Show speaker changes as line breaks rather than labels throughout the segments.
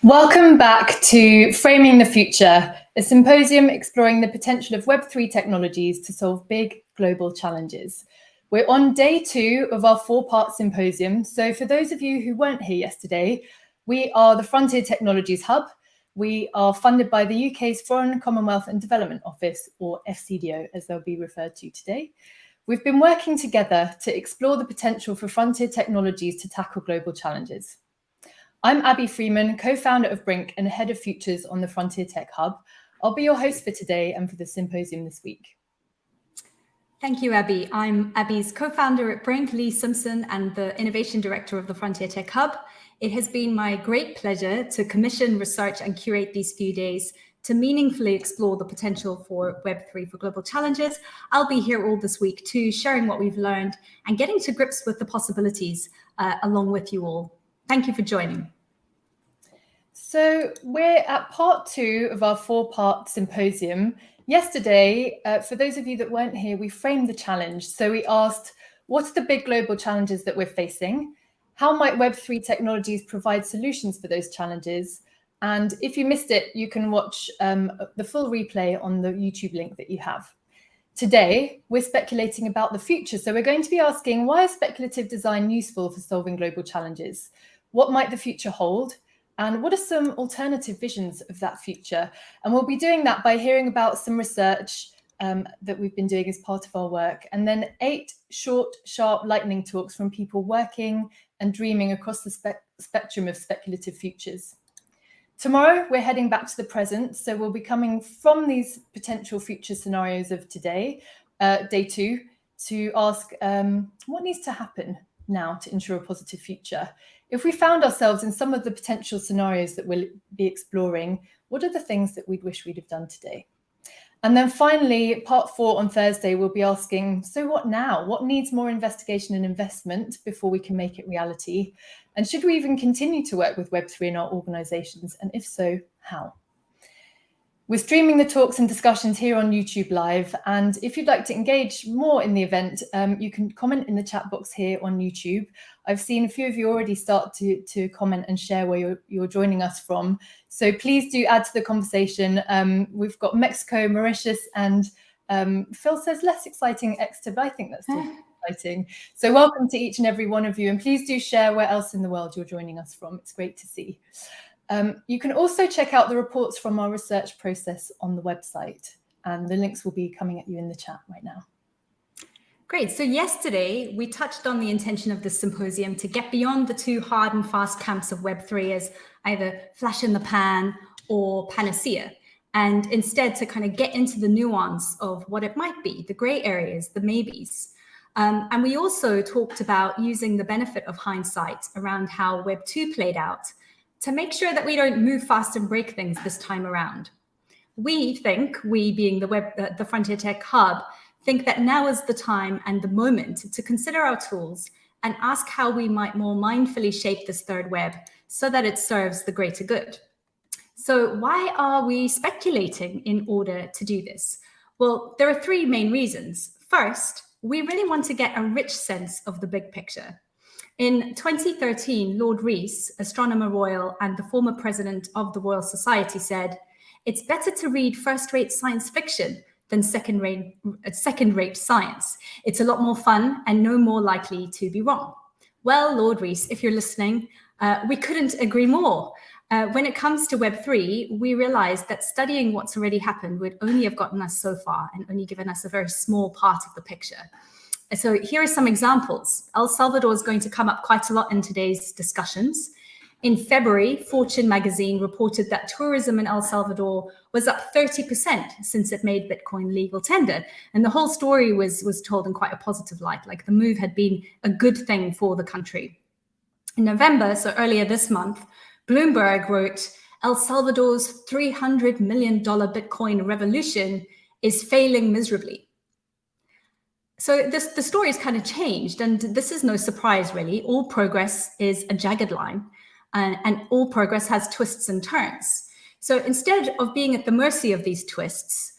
Welcome back to Framing the Future, a symposium exploring the potential of Web3 technologies to solve big global challenges. We're on day 2 of our 4-part symposium. So for those of you who weren't here yesterday, we are the Frontier Technologies Hub. We are funded by the UK's Foreign, Commonwealth and Development Office, or FCDO, as they'll be referred to today. We've been working together to explore the potential for frontier technologies to tackle global challenges. I'm Abby Freeman, co-founder of Brink and head of futures on the Frontier Tech Hub. I'll be your host for today and for the symposium this week.
Thank you, Abby. I'm Abby's co-founder at Brink, Lea Simpson, and the innovation director of the Frontier Tech Hub. It has been my great pleasure to commission, research, and curate these few days to meaningfully explore the potential for Web3 for global challenges. I'll be here all this week too, sharing what we've learned and getting to grips with the possibilities along with you all. Thank you for joining.
So we're at part 2 of our 4-part symposium. Yesterday, for those of you that weren't here, we framed the challenge. So we asked, what are the big global challenges that we're facing? How might Web3 technologies provide solutions for those challenges? And if you missed it, you can watch the full replay on the YouTube link that you have. Today, we're speculating about the future. So we're going to be asking, why is speculative design useful for solving global challenges? What might the future hold? And what are some alternative visions of that future? And we'll be doing that by hearing about some research that we've been doing as part of our work, and then 8 short, sharp lightning talks from people working and dreaming across the spectrum of speculative futures. Tomorrow, we're heading back to the present, so we'll be coming from these potential future scenarios of today, day 2, to ask what needs to happen now to ensure a positive future. If we found ourselves in some of the potential scenarios that we'll be exploring, what are the things that we'd wish we'd have done today? And then finally, part 4 on Thursday, we'll be asking, so what now? What needs more investigation and investment before we can make it reality? And should we even continue to work with Web3 in our organizations? And if so, how? We're streaming the talks and discussions here on YouTube Live. And if you'd like to engage more in the event, you can comment in the chat box here on YouTube. I've seen a few of you already start to comment and share where you're joining us from. So please do add to the conversation. We've got Mexico, Mauritius, and Phil says less exciting Exeter, but I think that's still exciting. So welcome to each and every one of you. And please do share where else in the world you're joining us from. It's great to see. You can also check out the reports from our research process on the website, and the links will be coming at you in the chat right now.
Great. So yesterday, we touched on the intention of this symposium to get beyond the 2 hard and fast camps of Web3 as either flash in the pan or panacea, and instead to kind of get into the nuance of what it might be, the gray areas, the maybes. And we also talked about using the benefit of hindsight around how Web 2 played out to make sure that we don't move fast and break things this time around. We think, we being the Frontier Tech Hub, think that now is the time and the moment to consider our tools and ask how we might more mindfully shape this third web so that it serves the greater good. So why are we speculating in order to do this? Well, there are 3 main reasons. First, we really want to get a rich sense of the big picture. In 2013, Lord Rees, Astronomer Royal and the former president of the Royal Society, said, "It's better to read first-rate science fiction than second-rate science. It's a lot more fun and no more likely to be wrong." Well, Lord Rees, if you're listening, we couldn't agree more. When it comes to Web3, we realized that studying what's already happened would only have gotten us so far and only given us a very small part of the picture. So here are some examples. El Salvador is going to come up quite a lot in today's discussions. In February, Fortune magazine reported that tourism in El Salvador was up 30% since it made Bitcoin legal tender. And the whole story was told in quite a positive light, like the move had been a good thing for the country. In November, so earlier this month, Bloomberg wrote, El Salvador's $300 million Bitcoin revolution is failing miserably. So the story has kind of changed, and this is no surprise, really. All progress is a jagged line, and all progress has twists and turns. So instead of being at the mercy of these twists,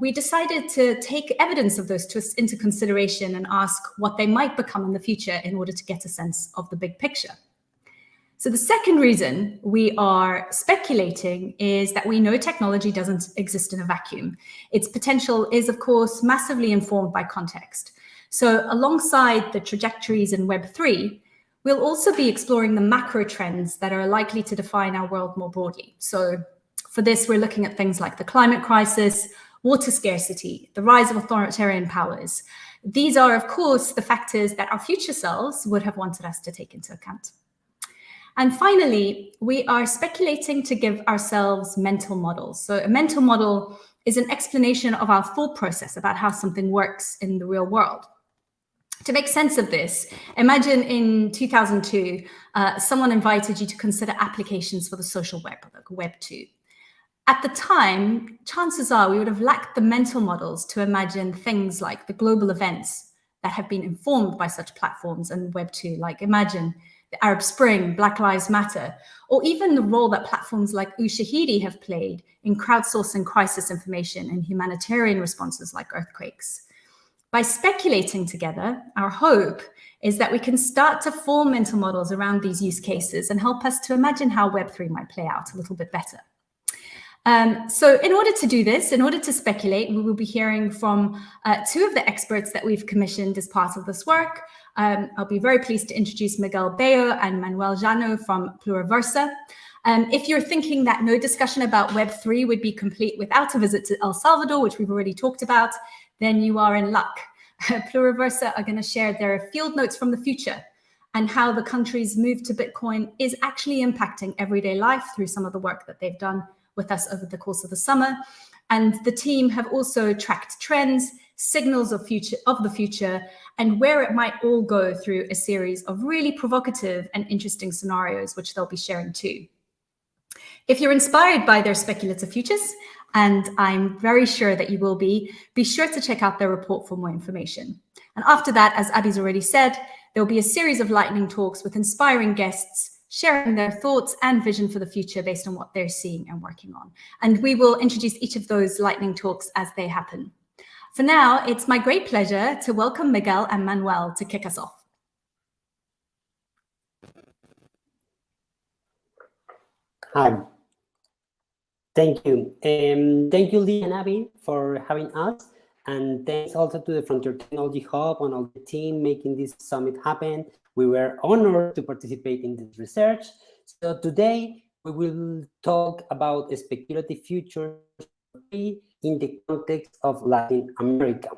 we decided to take evidence of those twists into consideration and ask what they might become in the future in order to get a sense of the big picture. So the second reason we are speculating is that we know technology doesn't exist in a vacuum. Its potential is, of course, massively informed by context. So alongside the trajectories in Web3, we'll also be exploring the macro trends that are likely to define our world more broadly. So for this, we're looking at things like the climate crisis, water scarcity, the rise of authoritarian powers. These are, of course, the factors that our future selves would have wanted us to take into account. And finally, we are speculating to give ourselves mental models. So a mental model is an explanation of our thought process about how something works in the real world. To make sense of this, imagine in 2002, someone invited you to consider applications for the social web, like Web 2. At the time, chances are we would have lacked the mental models to imagine things like the global events that have been informed by such platforms and Web 2, like imagine the Arab Spring, Black Lives Matter, or even the role that platforms like Ushahidi have played in crowdsourcing crisis information and humanitarian responses like earthquakes. By speculating together, our hope is that we can start to form mental models around these use cases and help us to imagine how Web3 might play out a little bit better. So in order to do this, in order to speculate, we will be hearing from two of the experts that we've commissioned as part of this work. I'll be very pleased to introduce Miguel Bello and Manuel Jano from Pluriversa. If you're thinking that no discussion about Web3 would be complete without a visit to El Salvador, which we've already talked about, then you are in luck. Pluriversa are going to share their field notes from the future and how the country's move to Bitcoin is actually impacting everyday life through some of the work that they've done with us over the course of the summer. And the team have also tracked trends, signals of the future, and where it might all go through a series of really provocative and interesting scenarios, which they'll be sharing too. If you're inspired by their speculative futures, and I'm very sure that you will be sure to check out their report for more information. And after that, as Abby's already said, there'll be a series of lightning talks with inspiring guests sharing their thoughts and vision for the future based on what they're seeing and working on. And we will introduce each of those lightning talks as they happen. For now, it's my great pleasure to welcome Miguel and Manuel to kick us off.
Hi. Thank you. Thank you, Lea and Abby, for having us. And thanks also to the Frontier Technology Hub and all the team making this summit happen. We were honored to participate in this research. So today we will talk about speculative futures in the context of Latin America.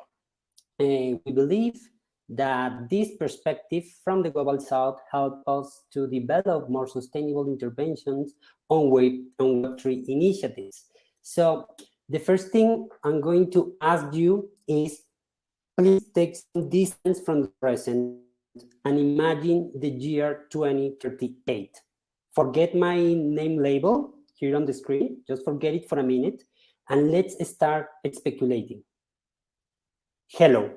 We believe that this perspective from the Global South helps us to develop more sustainable interventions on Web3 initiatives. So the first thing I'm going to ask you is, please take some distance from the present and imagine the year 2038. Forget my name label here on the screen, just forget it for a minute, and let's start speculating. Hello,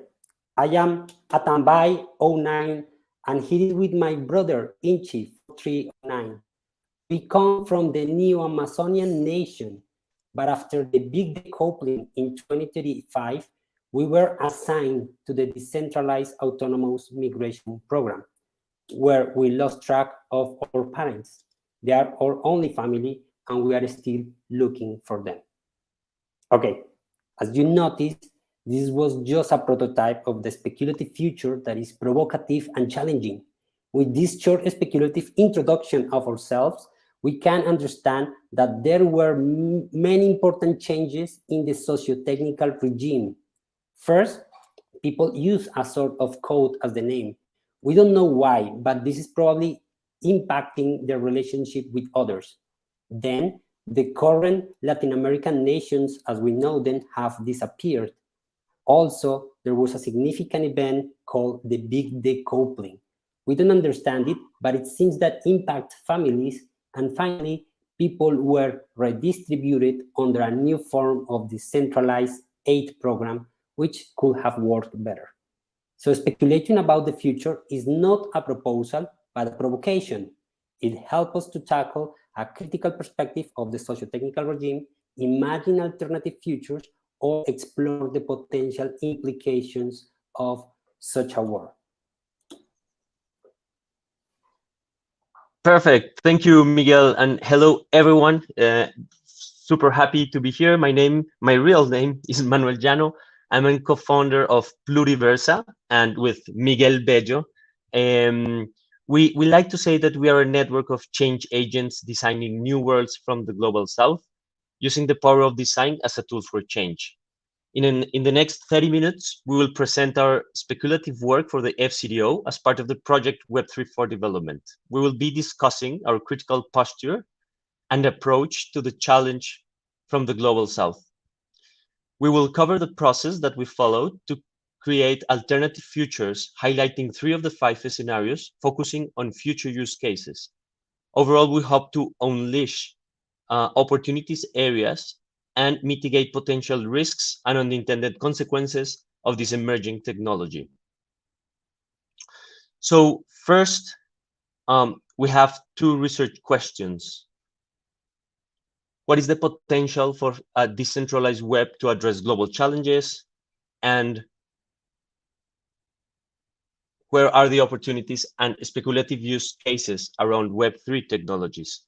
I am Atambay 09, and here is with my brother Inchi 309. We come from the Neo-Amazonian nation, but after the big decoupling in 2035, we were assigned to the Decentralized Autonomous Migration Program, where we lost track of our parents. They are our only family, and we are still looking for them. Okay, as you noticed, this was just a prototype of the speculative future that is provocative and challenging. With this short speculative introduction of ourselves, we can understand that there were many important changes in the socio-technical regime. First, people use a sort of code as the name. We don't know why, but this is probably impacting their relationship with others. Then, the current Latin American nations, as we know them, have disappeared. Also, there was a significant event called the Big Decoupling. We don't understand it, but it seems that impacts families. And finally, people were redistributed under a new form of decentralized aid program, which could have worked better. So speculating about the future is not a proposal, but a provocation. It helps us to tackle a critical perspective of the socio-technical regime, imagine alternative futures, or explore the potential implications of such a war.
Perfect. Thank you, Miguel, and hello, everyone. Super happy to be here. My real name is Manuel Llano. I'm a co-founder of Pluriversa, and with Miguel Bello. We like to say that we are a network of change agents designing new worlds from the global south, using the power of design as a tool for change. In the next 30 minutes, we will present our speculative work for the FCDO as part of the project Web3 for Development. We will be discussing our critical posture and approach to the challenge from the global south. We will cover the process that we followed to create alternative futures, highlighting 3 of the 5 scenarios, focusing on future use cases. Overall, we hope to unleash opportunities areas and mitigate potential risks and unintended consequences of this emerging technology. So first, we have 2 research questions. What is the potential for a decentralized web to address global challenges? And where are the opportunities and speculative use cases around Web3 technologies?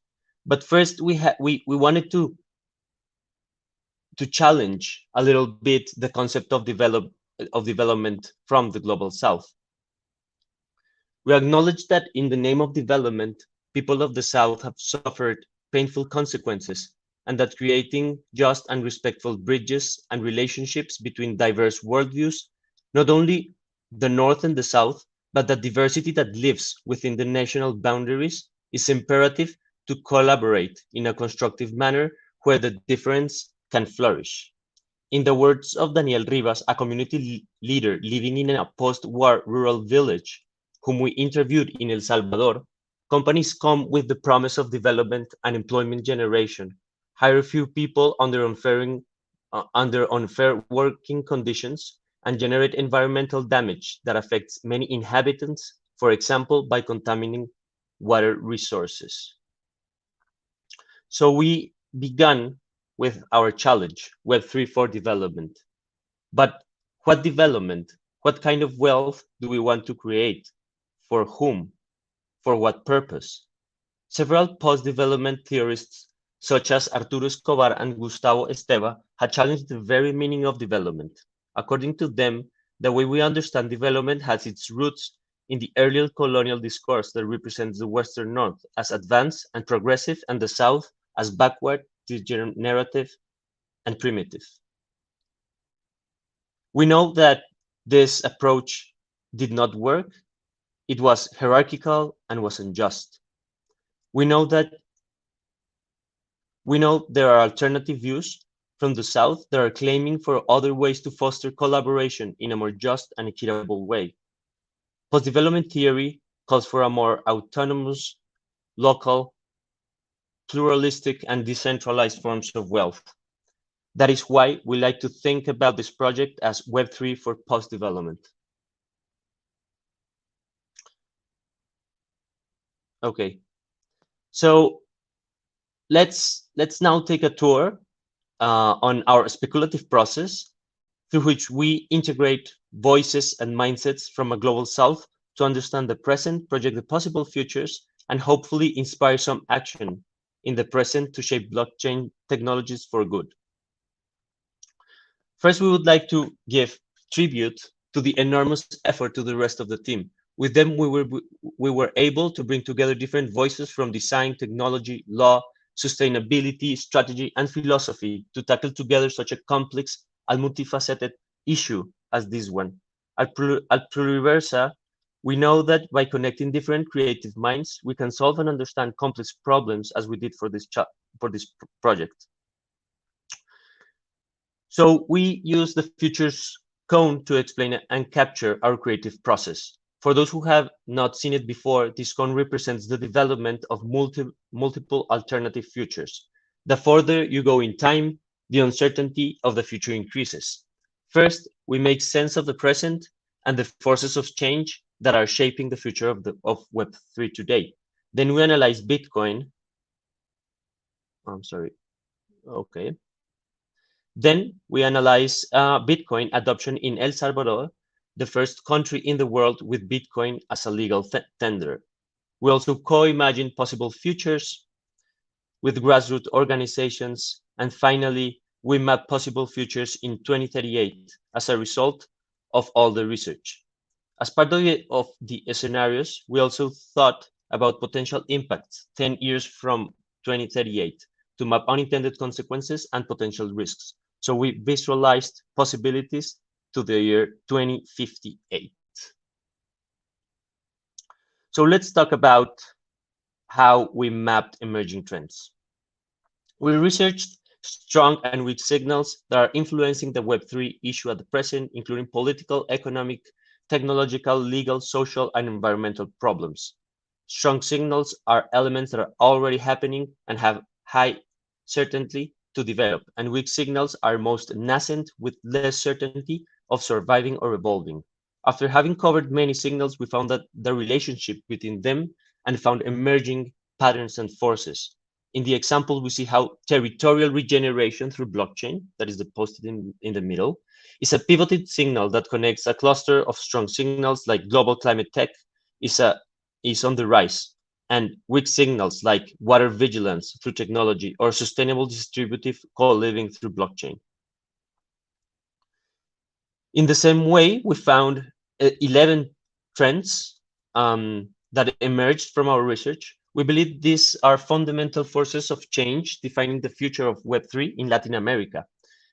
But first, we wanted to challenge a little bit the concept of development from the global south. We acknowledge that in the name of development, people of the south have suffered painful consequences, and that creating just and respectful bridges and relationships between diverse worldviews, not only the north and the south, but the diversity that lives within the national boundaries, is imperative to collaborate in a constructive manner where the difference can flourish. In the words of Daniel Rivas, a community leader living in a post-war rural village, whom we interviewed in El Salvador, companies come with the promise of development and employment generation, hire few people under unfair working conditions, and generate environmental damage that affects many inhabitants, for example, by contaminating water resources. So we began with our challenge, Web3 for development. But what development? What kind of wealth do we want to create? For whom? For what purpose? Several post-development theorists, such as Arturo Escobar and Gustavo Esteva, had challenged the very meaning of development. According to them, the way we understand development has its roots in the earlier colonial discourse that represents the Western North as advanced and progressive and the South as backward, degenerative, and primitive. We know that this approach did not work. It was hierarchical and was unjust. We know there are alternative views from the South that are claiming for other ways to foster collaboration in a more just and equitable way. Post-development theory calls for a more autonomous, local, pluralistic, and decentralized forms of wealth. That is why we like to think about this project as Web3 for post-development. Okay, so let's now take a tour on our speculative process, through which we integrate voices and mindsets from a global south to understand the present, project the possible futures, and hopefully inspire some action in the present to shape blockchain technologies for good. First, we would like to give tribute to the enormous effort to the rest of the team. With them, we were able to bring together different voices from design, technology, law, sustainability, strategy, and philosophy to tackle together such a complex and multifaceted issue as this one. At Pluriversa, we know that by connecting different creative minds, we can solve and understand complex problems as we did for this project. So we use the futures cone to explain and capture our creative process. For those who have not seen it before, this cone represents the development of multiple alternative futures. The further you go in time, the uncertainty of the future increases. First, we make sense of the present and the forces of change that are shaping the future of Web3 today. Then we analyze Bitcoin. I'm sorry. Okay. Then we analyze Bitcoin adoption in El Salvador, the first country in the world with Bitcoin as a legal tender. We also co-imagine possible futures with grassroots organizations. And finally, we map possible futures in 2038 as a result of all the research. As part of the scenarios, we also thought about potential impacts 10 years from 2038 to map unintended consequences and potential risks. So we visualized possibilities to the year 2058. So let's talk about how we mapped emerging trends. We researched strong and weak signals that are influencing the Web3 issue at the present, including political, economic, technological, legal, social, and environmental problems. Strong signals are elements that are already happening and have high certainty to develop, and weak signals are most nascent with less certainty of surviving or evolving. After having covered many signals, we found that the relationship between them and found emerging patterns and forces. In the example, we see how territorial regeneration through blockchain, that is the posted in the middle, is a pivoted signal that connects a cluster of strong signals like global climate tech is on the rise, and weak signals like water vigilance through technology or sustainable distributive co-living through blockchain. In the same way, we found 11 trends that emerged from our research. We believe these are fundamental forces of change defining the future of Web3 in Latin America.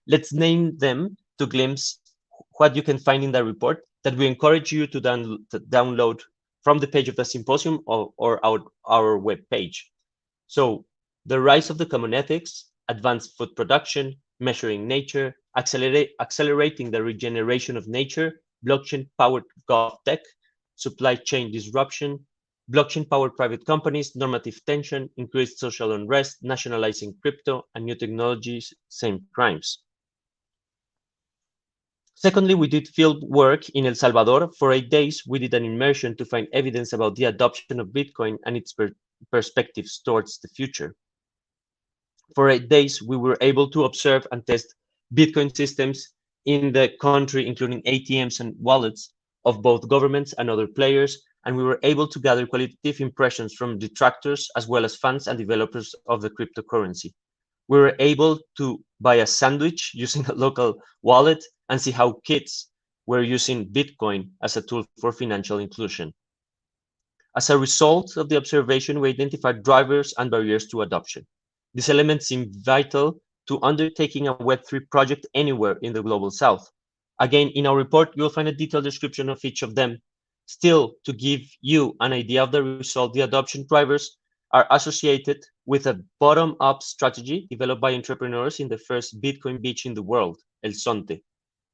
Let's name them to glimpse what you can find in the report that we encourage you to download from the page of the symposium or our web page. So the rise of the common ethics, advanced food production, measuring nature, accelerating the regeneration of nature, blockchain-powered GovTech, supply chain disruption, blockchain-powered private companies, normative tension, increased social unrest, nationalizing crypto, and new technologies, same crimes. Secondly, we did field work in El Salvador. For 8 days, we did an immersion to find evidence about the adoption of Bitcoin and its perspectives towards the future. For 8 days, we were able to observe and test Bitcoin systems in the country, including ATMs and wallets of both governments and other players, and we were able to gather qualitative impressions from detractors as well as fans and developers of the cryptocurrency. We were able to buy a sandwich using a local wallet and see how kids were using Bitcoin as a tool for financial inclusion. As a result of the observation, we identified drivers and barriers to adoption. These elements seem vital to undertaking a Web3 project anywhere in the global south. Again, in our report, you'll find a detailed description of each of them. Still, to give you an idea of the result, the adoption drivers are associated with a bottom-up strategy developed by entrepreneurs in the first Bitcoin beach in the world, El Zonte.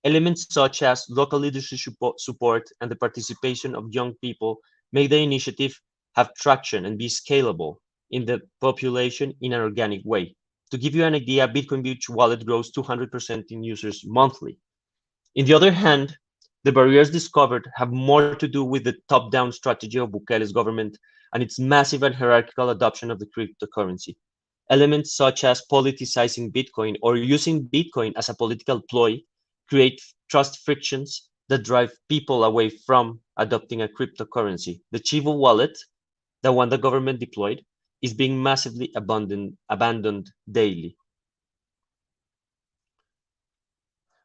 Elements such as local leadership support and the participation of young people make the initiative have traction and be scalable in the population in an organic way. To give you an idea, Bitcoin Beach wallet grows 200% in users monthly. On the other hand, the barriers discovered have more to do with the top-down strategy of Bukele's government and its massive and hierarchical adoption of the cryptocurrency. Elements such as politicizing Bitcoin or using Bitcoin as a political ploy create trust frictions that drive people away from adopting a cryptocurrency. The Chivo wallet, the one the government deployed, is being massively abandoned daily.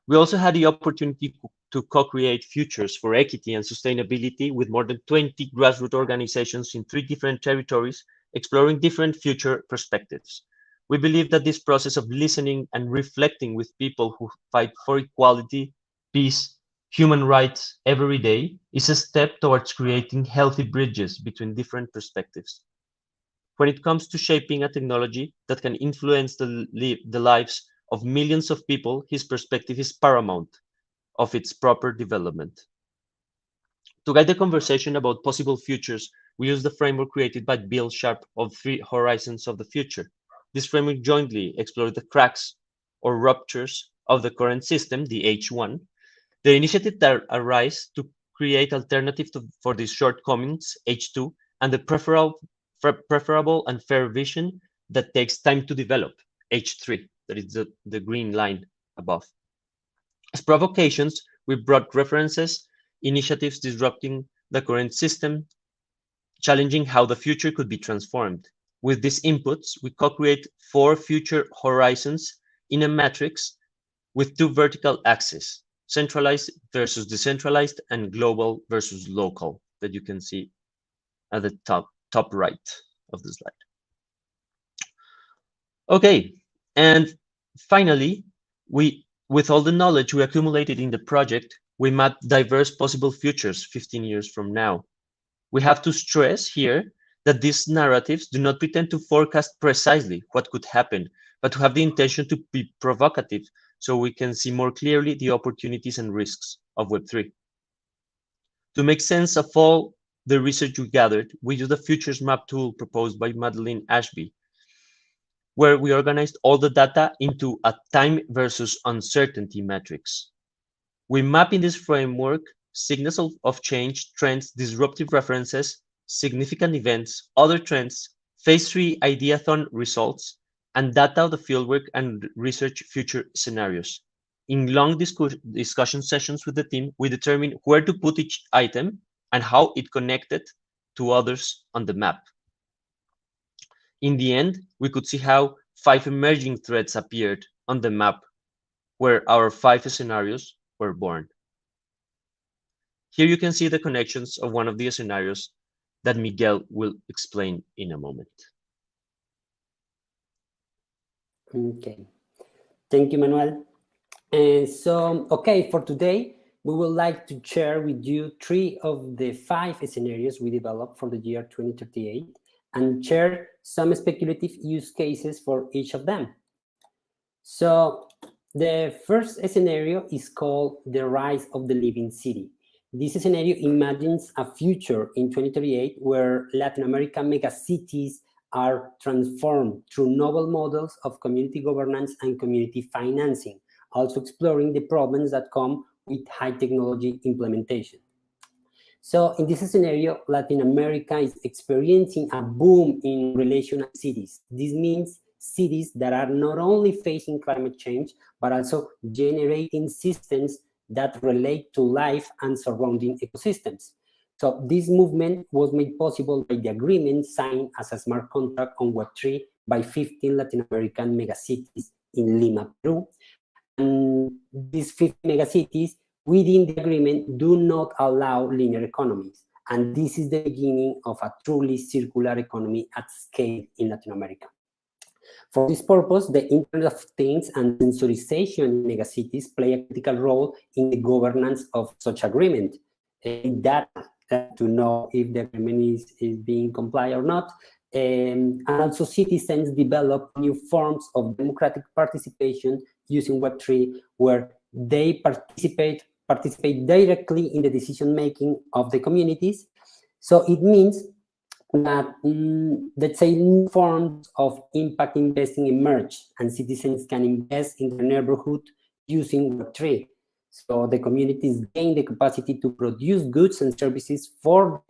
We also had the opportunity to co-create futures for equity and sustainability with more than 20 grassroots organizations in 3 different territories, exploring different future perspectives. We believe that this process of listening and reflecting with people who fight for equality, peace, human rights every day is a step towards creating healthy bridges between different perspectives. When it comes to shaping a technology that can influence the lives of millions of people, his perspective is paramount of its proper development. To guide the conversation about possible futures, we use the framework created by Bill Sharp of 3 Horizons of the Future. This framework jointly explores the cracks or ruptures of the current system, the H1, the initiatives that arise to create alternatives for these shortcomings, H2, and the preferable and fair vision that takes time to develop, H3, that is the green line above. As provocations, we brought references, initiatives disrupting the current system, challenging how the future could be transformed. With these inputs, we co-create 4 future horizons in a matrix with 2 vertical axes, centralized versus decentralized and global versus local, that you can see at the top right of the slide. Okay, and finally, with all the knowledge we accumulated in the project, we mapped diverse possible futures 15 years from now. We have to stress here that these narratives do not pretend to forecast precisely what could happen, but to have the intention to be provocative so we can see more clearly the opportunities and risks of Web3. To make sense of all the research we gathered, we used the Futures Map tool proposed by Madeleine Ashby, where we organized all the data into a time versus uncertainty matrix. We map in this framework signals of change, trends, disruptive references, significant events, other trends, phase 3 ideathon results, and data of the fieldwork and research future scenarios. In long discussion sessions with the team, we determined where to put each item and how it connected to others on the map. In the end, we could see how 5 emerging threads appeared on the map where our 5 scenarios were born. Here you can see the connections of one of the scenarios that Miguel will explain in a moment.
Okay, thank you, Manuel. Okay, for today, we would like to share with you 3 of the 5 scenarios we developed for the year 2038 and share some speculative use cases for each of them. So the first scenario is called the rise of the living city. This scenario imagines a future in 2038 where Latin American megacities are transformed through novel models of community governance and community financing, also exploring the problems that come with high technology implementation. So in this scenario, Latin America is experiencing a boom in relational cities. This means cities that are not only facing climate change, but also generating systems that relate to life and surrounding ecosystems. So this movement was made possible by the agreement signed as a smart contract on Web3 by 15 Latin American megacities in Lima, Peru. And these 15 megacities within the agreement do not allow linear economies. And this is the beginning of a truly circular economy at scale in Latin America. For this purpose, the Internet of Things and sensorization in megacities play a critical role in the governance of such agreement. Data to know if the agreement is being complied or not. And also citizens develop new forms of democratic participation using Web3, where they participate directly in the decision-making of the communities. So it means that, let's say, new forms of impact investing emerge, and citizens can invest in their neighborhood using Web3. So the communities gain the capacity to produce goods and services for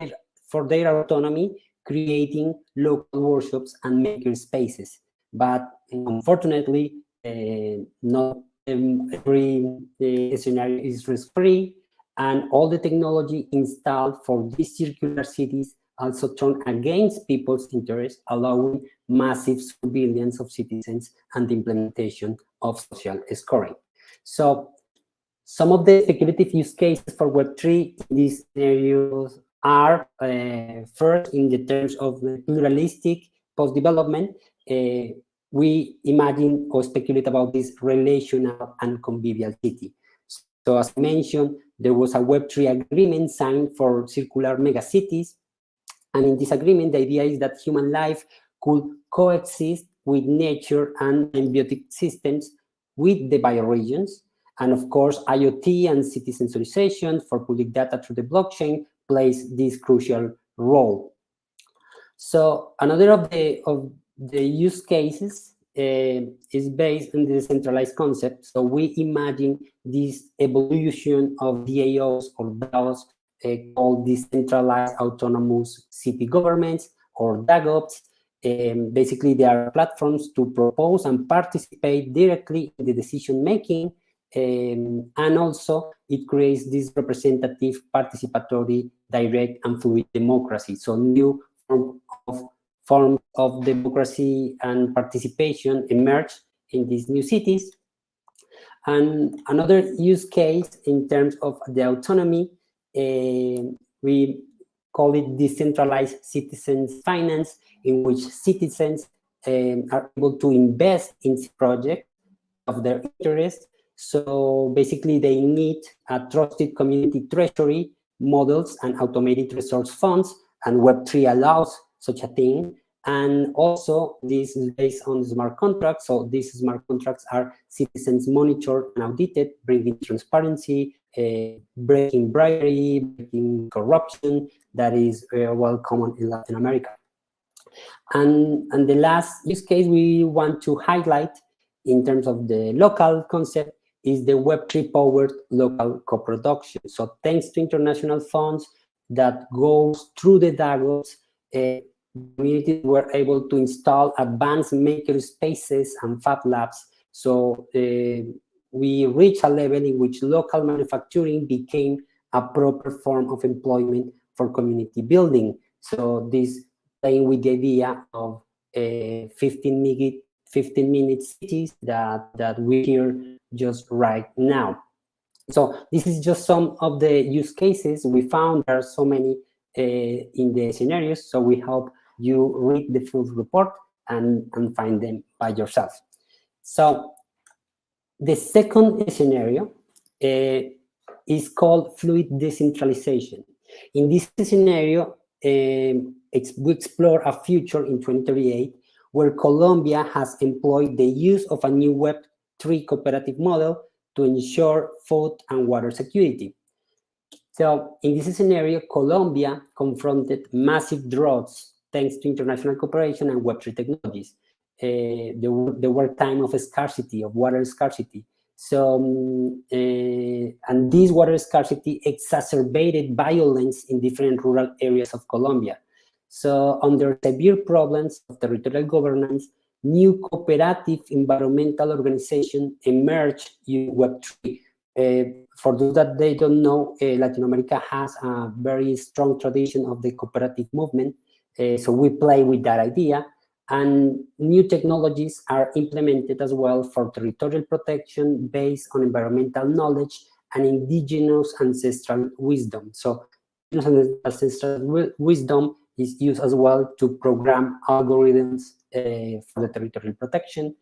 their autonomy, creating local workshops and maker spaces. But unfortunately, not every scenario is risk-free, and all the technology installed for these circular cities also turn against people's interests, allowing massive surveillance of citizens and the implementation of social scoring. So some of the speculative use cases for Web3 in these scenarios are, first, in the terms of pluralistic post-development, we imagine or speculate about this relational and convivial city. So as I mentioned, there was a Web3 agreement signed for circular megacities. And in this agreement, the idea is that human life could coexist with nature and symbiotic systems with the bioregions. And of course, IoT and city sensorization for public data through the blockchain plays this crucial role. So another of the use cases is based on the decentralized concept. So we imagine this evolution of DAOs or DAOs called decentralized autonomous city governments or DAGOPs. Basically, they are platforms to propose and participate directly in the decision making, and also it creates this representative, participatory, direct, and fluid democracy. So new forms of democracy and participation emerge in these new cities. And another use case in terms of the autonomy, we call it decentralized citizens finance, in which citizens are able to invest in projects of their interest. So basically they need a trusted community treasury, models, and automated resource funds, and Web3 allows such a thing. And also this is based on smart contracts. So these smart contracts are citizens monitored and audited, bringing transparency, breaking bribery, breaking corruption that is well common in Latin America. And the last use case we want to highlight in terms of the local concept is the Web3 powered local co-production. So thanks to international funds that goes through the DAGOs, communities were able to install advanced maker spaces and fab labs. So we reached a level in which local manufacturing became a proper form of employment for community building. So this playing with the idea of 15-minute cities that we hear just right now. So this is just some of the use cases we found. There are so many in the scenarios, so we hope you read the full report and find them by yourself. So the second scenario is called fluid decentralization. In this scenario, we explore a future in 2038 where Colombia has employed the use of a new Web3 cooperative model to ensure food and water security. So in this scenario, Colombia confronted massive droughts thanks to international cooperation and Web3 technologies. There were times of scarcity, of water scarcity. So, and this water scarcity exacerbated violence in different rural areas of Colombia. So under severe problems of territorial governance, new cooperative environmental organizations emerged in Web3. For those that they don't know, Latin America has a very strong tradition of the cooperative movement. So we play with that idea, and new technologies are implemented as well for territorial protection based on environmental knowledge and indigenous ancestral wisdom. So ancestral wisdom is used as well to program algorithms for the territorial protection.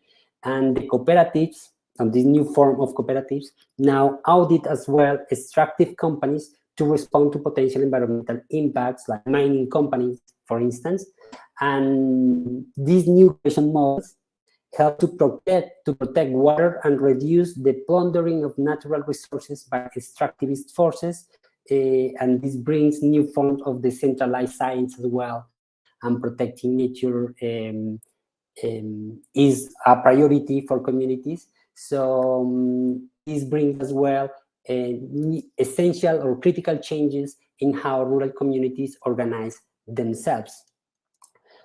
And the cooperatives, and this new form of cooperatives, now audit as well extractive companies to respond to potential environmental impacts, like mining companies, for instance. And these new creation models help to protect water and reduce the plundering of natural resources by extractivist forces. And this brings new forms of decentralized science as well. And protecting nature is a priority for communities. So this brings as well essential or critical changes in how rural communities organize themselves.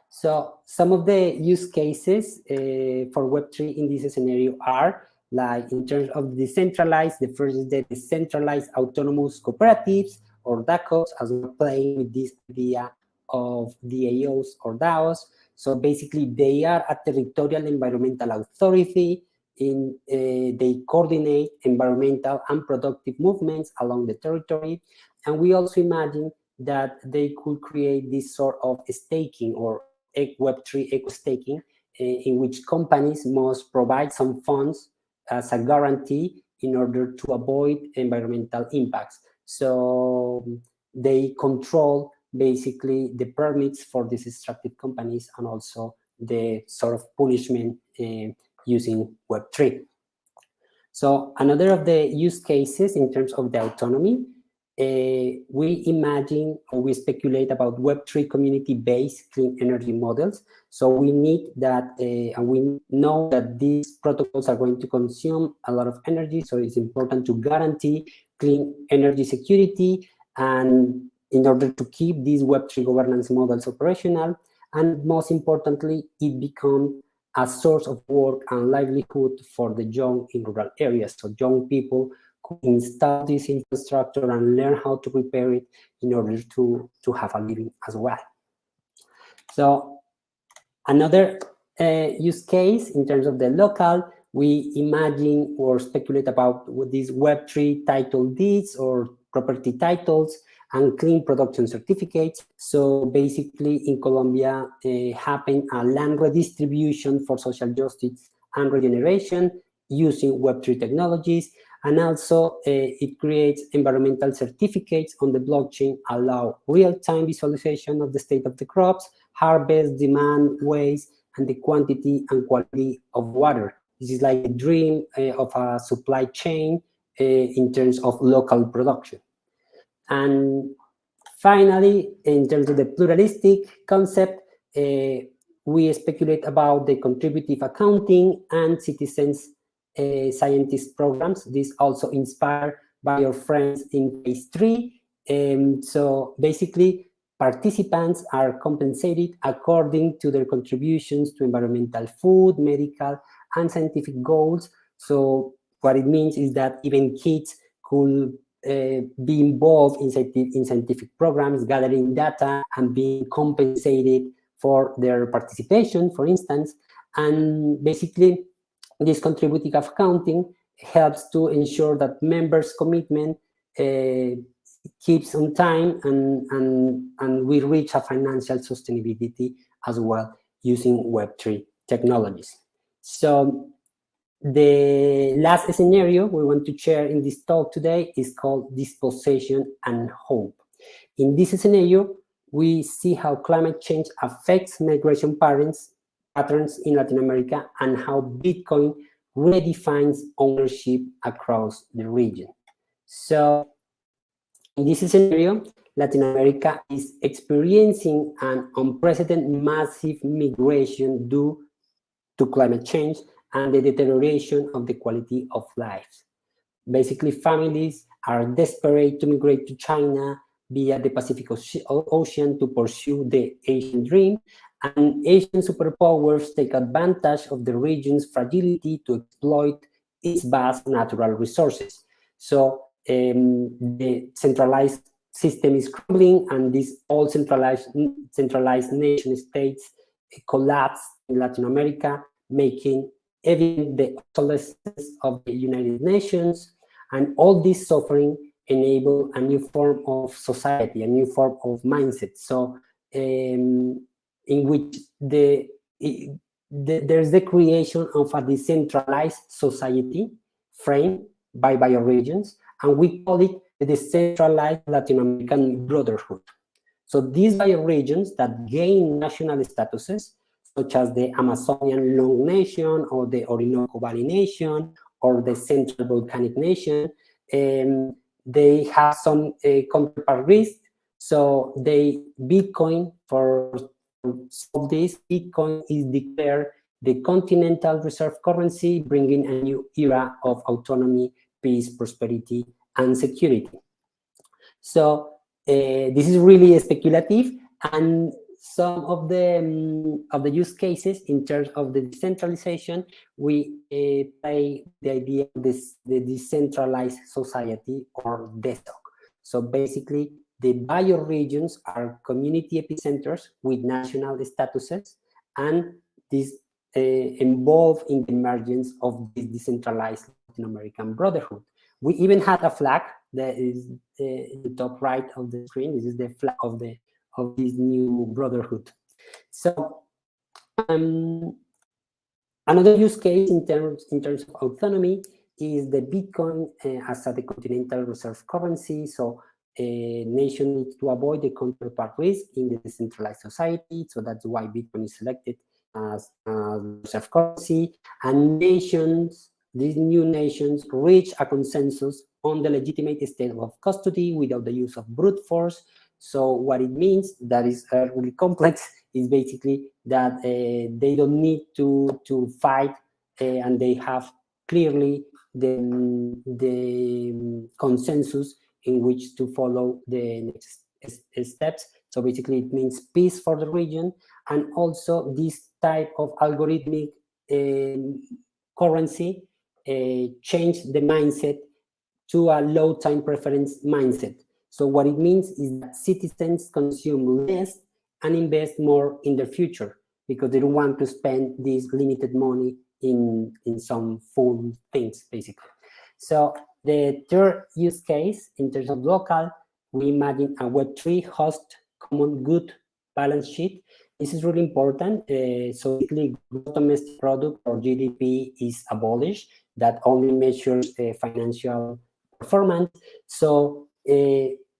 So some of the use cases for Web3 in this scenario are, like in terms of decentralized, the first is the decentralized autonomous cooperatives or DACOs, as we're playing with this idea of DAOs or DAOs. So basically they are a territorial environmental authority. They coordinate environmental and productive movements along the territory. And we also imagine that they could create this sort of staking or Web3 eco-staking, in which companies must provide some funds as a guarantee in order to avoid environmental impacts. So they control basically the permits for these extractive companies and also the sort of punishment using Web3. So another of the use cases in terms of the autonomy we imagine or we speculate about Web3 community-based clean energy models. So we need that, and we know that these protocols are going to consume a lot of energy. So it's important to guarantee clean energy security, and in order to keep these Web3 governance models operational, and most importantly, it becomes a source of work and livelihood for the young in rural areas. So young people could install this infrastructure and learn how to repair it in order to have a living as well. So another use case in terms of the local, we imagine or speculate about these Web3 title deeds or property titles and clean production certificates. So basically in Colombia, happened a land redistribution for social justice and regeneration using Web3 technologies. And also it creates environmental certificates on the blockchain, allow real-time visualization of the state of the crops, harvest, demand, waste, and the quantity and quality of water. This is like a dream of a supply chain in terms of local production. And finally, in terms of the pluralistic concept, we speculate about the contributive accounting and citizens scientist programs. This also inspired by your friends in phase 3. So basically, participants are compensated according to their contributions to environmental, food, medical, and scientific goals. So what it means is that even kids could be involved in scientific programs, gathering data and being compensated for their participation, for instance. And basically, this contributive accounting helps to ensure that members' commitment keeps on time, and we reach a financial sustainability as well using Web3 technologies. So the last scenario we want to share in this talk today is called dispossession and hope. In this scenario, we see how climate change affects migration patterns in Latin America and how Bitcoin redefines ownership across the region. So in this scenario, Latin America is experiencing an unprecedented massive migration due to climate change and the deterioration of the quality of life. Basically, families are desperate to migrate to China via the Pacific Ocean to pursue the Asian dream, and Asian superpowers take advantage of the region's fragility to exploit its vast natural resources. So the centralized system is crumbling, and these all centralized nation states collapse in Latin America, making evident the obsolescence of the United Nations. And all this suffering enable a new form of society, a new form of mindset. So in which there's the creation of a decentralized society framed by bioregions, and we call it the decentralized Latin American Brotherhood. So these bioregions that gain national statuses, such as the Amazonian Long Nation or the Orinoco Valley Nation or the Central Volcanic Nation, they have some counterpart risk. So Bitcoin, for solve this, Bitcoin is declared the continental reserve currency, bringing a new era of autonomy, peace, prosperity, and security. So this is really speculative, and some of the use cases in terms of the decentralization, we play the idea of the decentralized society, or DESOC. So basically, the bioregions are community epicenters with national statuses, and this involved in the emergence of this decentralized Latin American Brotherhood. We even had a flag that is in the top right of the screen. This is the flag of this new brotherhood. So another use case in terms of autonomy is the Bitcoin as the continental reserve currency. So a nation needs to avoid the counterpart risk in the decentralized society. So that's why Bitcoin is selected as reserve currency. And these new nations reach a consensus on the legitimate state of custody without the use of brute force. So what it means, that is really complex, is basically that they don't need to fight, and they have clearly the consensus in which to follow the next steps. So basically it means peace for the region, and also this type of algorithmic currency change the mindset to a low time preference mindset. So what it means is that citizens consume less and invest more in their future because they don't want to spend this limited money in some full things, basically. So the third use case, in terms of local, we imagine a Web3 host common good balance sheet. This is really important. So basically, gross domestic product, or GDP, is abolished. That only measures financial performance. So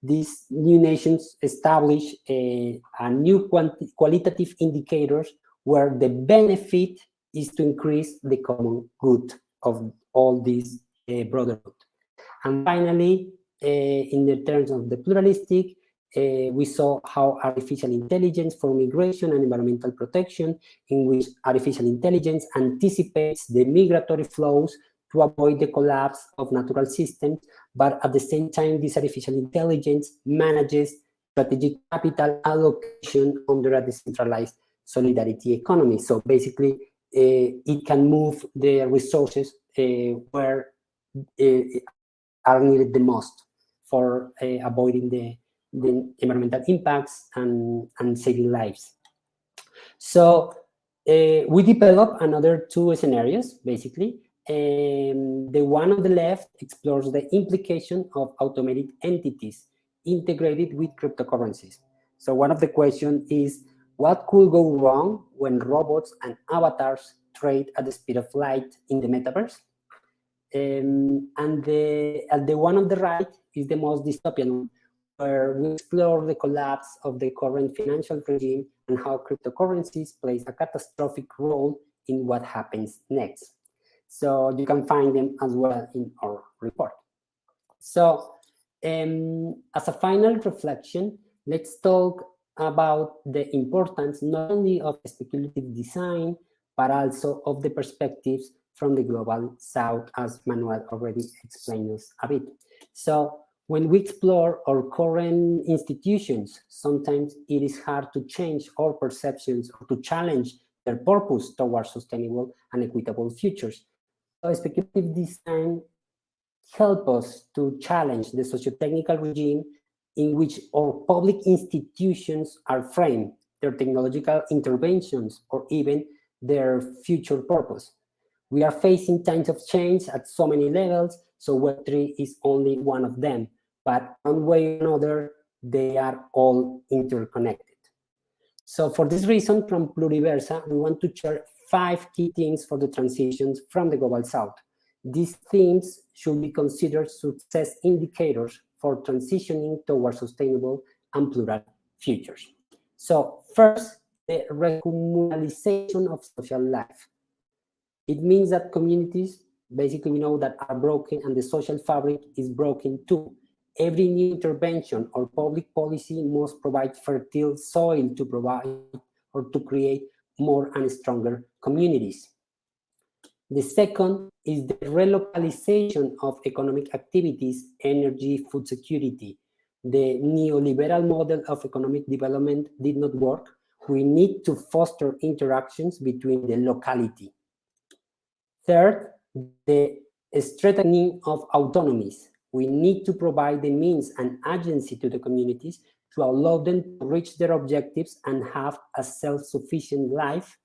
these new nations establish a new qualitative indicators where the benefit is to increase the common good of all these brotherhood. And finally, in the terms of the pluralistic, we saw how artificial intelligence for migration and environmental protection, in which artificial intelligence anticipates the migratory flows to avoid the collapse of natural systems, but at the same time, this artificial intelligence manages strategic capital allocation under a decentralized solidarity economy. So basically, it can move the resources where are needed the most for avoiding the environmental impacts and saving lives. So we developed another two scenarios, basically. The one on the left explores the implication of automated entities integrated with cryptocurrencies. So one of the questions is, what could go wrong when robots and avatars trade at the speed of light in the metaverse? And the one on the right is the most dystopian one, where we explore the collapse of the current financial regime and how cryptocurrencies plays a catastrophic role in what happens next. So you can find them as well in our report. So as a final reflection, let's talk about the importance not only of speculative design, but also of the perspectives from the global south, as Manuel already explained us a bit. So when we explore our current institutions, sometimes it is hard to change our perceptions or to challenge their purpose towards sustainable and equitable futures. So speculative design helps us to challenge the socio-technical regime in which our public institutions are framed, their technological interventions, or even their future purpose. We are facing times of change at so many levels, so Web3 is only one of them, but one way or another, they are all interconnected. So for this reason, from Pluriversa, we want to share 5 key themes for the transitions from the Global South. These themes should be considered success indicators for transitioning towards sustainable and plural futures. So first, the recommunalization of social life. It means that communities, basically we know that are broken and the social fabric is broken too. Every new intervention or public policy must provide fertile soil to provide or to create more and stronger communities. The second is the relocalization of economic activities, energy, food security. The neoliberal model of economic development did not work. We need to foster interactions between the locality. Third, the strengthening of autonomies. We need to provide the means and agency to the communities to allow them to reach their objectives and have a self-sufficient life.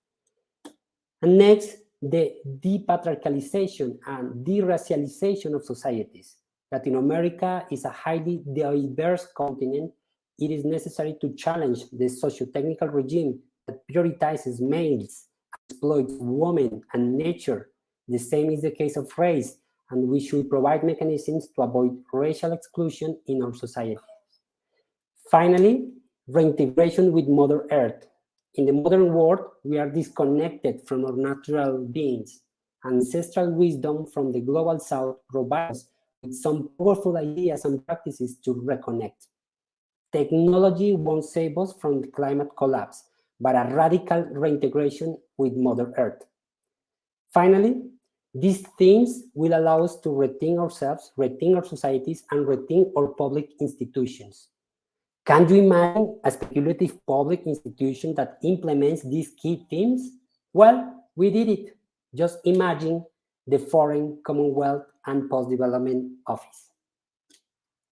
And next, the depatriarchalization and deracialization of societies. Latin America is a highly diverse continent. It is necessary to challenge the socio-technical regime that prioritizes males, exploits women and nature. The same is the case of race, and we should provide mechanisms to avoid racial exclusion in our society. Finally, reintegration with Mother Earth. In the modern world, we are disconnected from our natural beings. Ancestral wisdom from the global south provides with some powerful ideas and practices to reconnect. Technology won't save us from the climate collapse, but a radical reintegration with Mother Earth. Finally, these themes will allow us to rethink ourselves, rethink our societies, and rethink our public institutions. Can you imagine a speculative public institution that implements these key themes? Well, we did it. Just imagine the Foreign, Commonwealth, and Post-Development Office.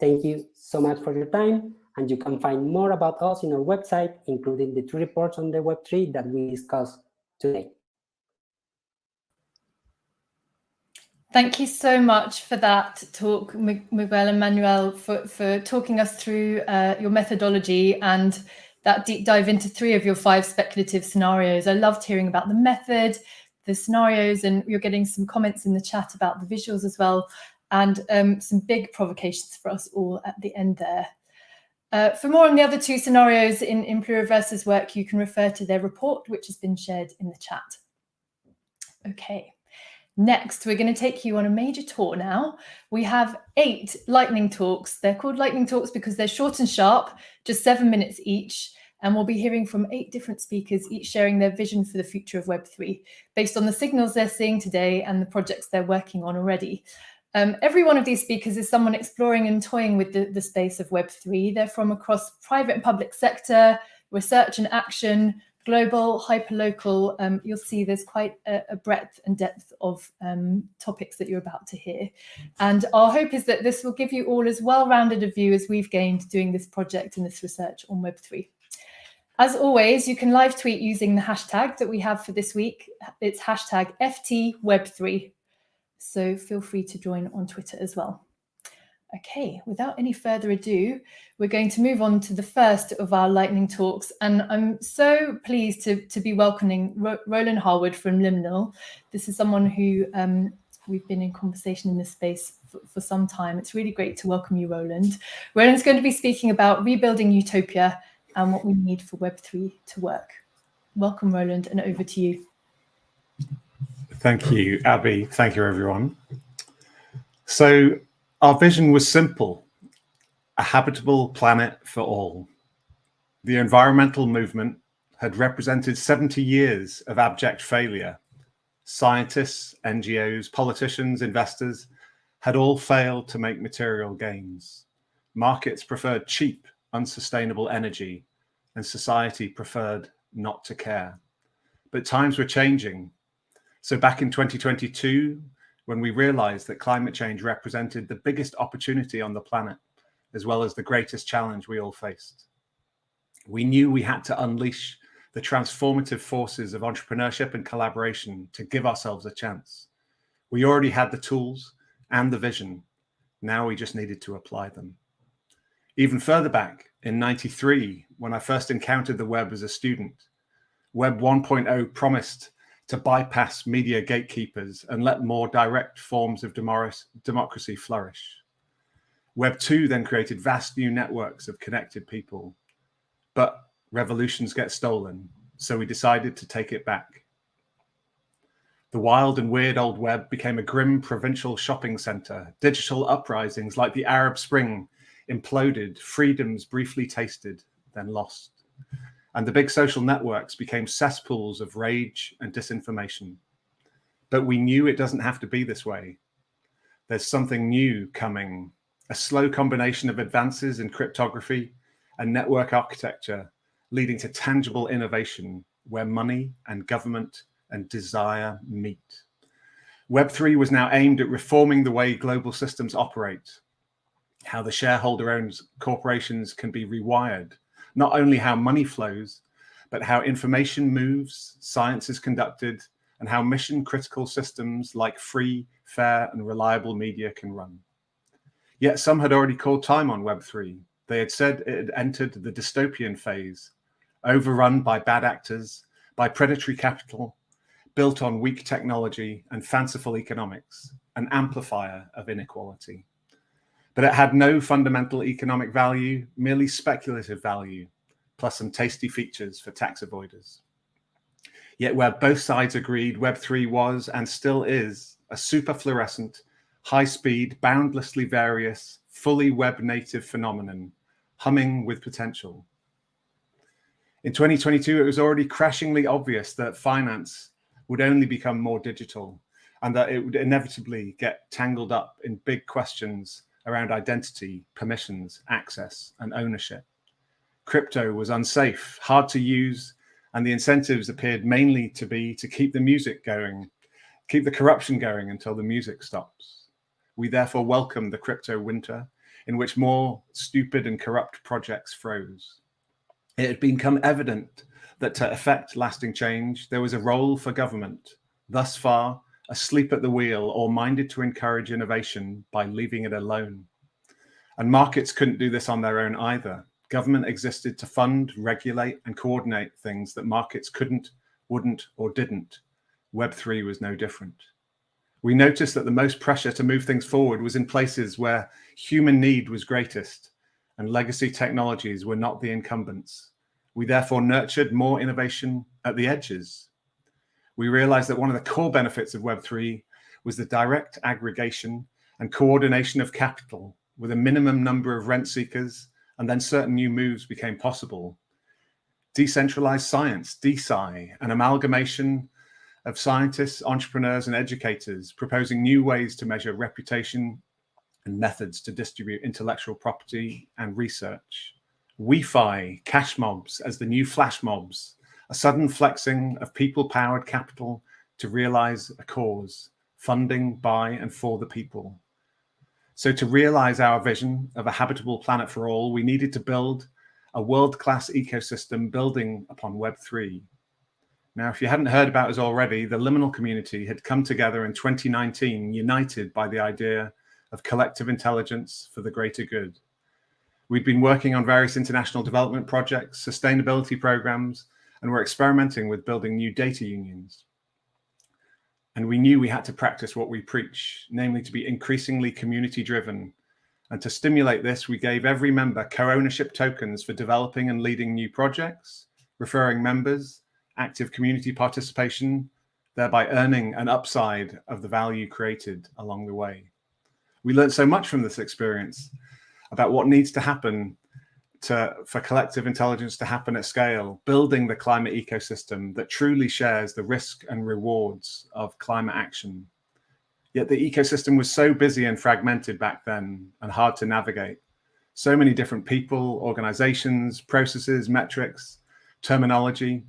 Thank you so much for your time, and you can find more about us in our website, including the 3 reports on the Web3 that we discussed today.
Thank you so much for that talk, Miguel and Manuel, for talking us through your methodology and that deep dive into 3 of your 5 speculative scenarios. I loved hearing about the method, the scenarios, and you're getting some comments in the chat about the visuals as well, and some big provocations for us all at the end there. For more on the other 2 scenarios in Pluriversa's work, you can refer to their report, which has been shared in the chat. Okay. Next, we're going to take you on a major tour now. We have 8 lightning talks. They're called lightning talks because they're short and sharp, just 7 minutes each. And we'll be hearing from 8 different speakers, each sharing their vision for the future of Web3, based on the signals they're seeing today and the projects they're working on already. Every one of these speakers is someone exploring and toying with the space of Web3. They're from across private and public sector, research and action, global, hyperlocal. You'll see there's quite a breadth and depth of topics that you're about to hear. And our hope is that this will give you all as well-rounded a view as we've gained doing this project and this research on Web3. As always, you can live tweet using the hashtag that we have for this week. It's hashtag FTWeb3. So feel free to join on Twitter as well. Okay, without any further ado, we're going to move on to the first of our lightning talks. And I'm so pleased to be welcoming Roland Harwood from Liminal. This is someone who we've been in conversation in this space for some time. It's really great to welcome you, Roland. Roland's going to be speaking about rebuilding utopia and what we need for Web3 to work. Welcome, Roland, and over to you.
Thank you, Abby. Thank you, everyone. So our vision was simple: a habitable planet for all. The environmental movement had represented 70 years of abject failure. Scientists, NGOs, politicians, investors had all failed to make material gains. Markets preferred cheap, unsustainable energy, and society preferred not to care. But times were changing. So back in 2022, when we realized that climate change represented the biggest opportunity on the planet, as well as the greatest challenge we all faced, we knew we had to unleash the transformative forces of entrepreneurship and collaboration to give ourselves a chance. We already had the tools and the vision. Now we just needed to apply them. Even further back, in '93, when I first encountered the web as a student, Web 1.0 promised to bypass media gatekeepers and let more direct forms of democracy flourish. Web 2 then created vast new networks of connected people. But revolutions get stolen, so we decided to take it back. The wild and weird old web became a grim provincial shopping center. Digital uprisings like the Arab Spring imploded, freedoms briefly tasted, then lost. And the big social networks became cesspools of rage and disinformation. But we knew it doesn't have to be this way. There's something new coming, a slow combination of advances in cryptography and network architecture, leading to tangible innovation where money and government and desire meet. Web3 was now aimed at reforming the way global systems operate, how the shareholder-owned corporations can be rewired, not only how money flows, but how information moves, science is conducted, and how mission-critical systems like free, fair, and reliable media can run. Yet some had already called time on Web3. They had said it had entered the dystopian phase, overrun by bad actors, by predatory capital, built on weak technology and fanciful economics, an amplifier of inequality. But it had no fundamental economic value, merely speculative value, plus some tasty features for tax avoiders. Yet where both sides agreed, Web3 was and still is a super fluorescent, high-speed, boundlessly various, fully web-native phenomenon, humming with potential. In 2022, it was already crashingly obvious that finance would only become more digital and that it would inevitably get tangled up in big questions around identity, permissions, access, and ownership. Crypto was unsafe, hard to use, and the incentives appeared mainly to be to keep the music going, keep the corruption going until the music stops. We therefore welcomed the crypto winter, in which more stupid and corrupt projects froze. It had become evident that to effect lasting change, there was a role for government, thus far asleep at the wheel or minded to encourage innovation by leaving it alone. And markets couldn't do this on their own either. Government existed to fund, regulate, and coordinate things that markets couldn't, wouldn't, or didn't. Web3 was no different. We noticed that the most pressure to move things forward was in places where human need was greatest and legacy technologies were not the incumbents. We therefore nurtured more innovation at the edges. We realized that one of the core benefits of Web3 was the direct aggregation and coordination of capital with a minimum number of rent seekers, and then certain new moves became possible. Decentralized science, DeSci, an amalgamation of scientists, entrepreneurs, and educators proposing new ways to measure reputation and methods to distribute intellectual property and research. WeFi, cash mobs as the new flash mobs, a sudden flexing of people-powered capital to realize a cause, funding by and for the people. So to realize our vision of a habitable planet for all, we needed to build a world-class ecosystem building upon Web3. Now, if you hadn't heard about us already, the liminal community had come together in 2019, united by the idea of collective intelligence for the greater good. We'd been working on various international development projects, sustainability programs, and were experimenting with building new data unions. And we knew we had to practice what we preach, namely to be increasingly community-driven. And to stimulate this, we gave every member co-ownership tokens for developing and leading new projects, referring members, active community participation, thereby earning an upside of the value created along the way. We learned so much from this experience about what needs to happen for collective intelligence to happen at scale, building the climate ecosystem that truly shares the risk and rewards of climate action. Yet the ecosystem was so busy and fragmented back then and hard to navigate. So many different people, organizations, processes, metrics, terminology,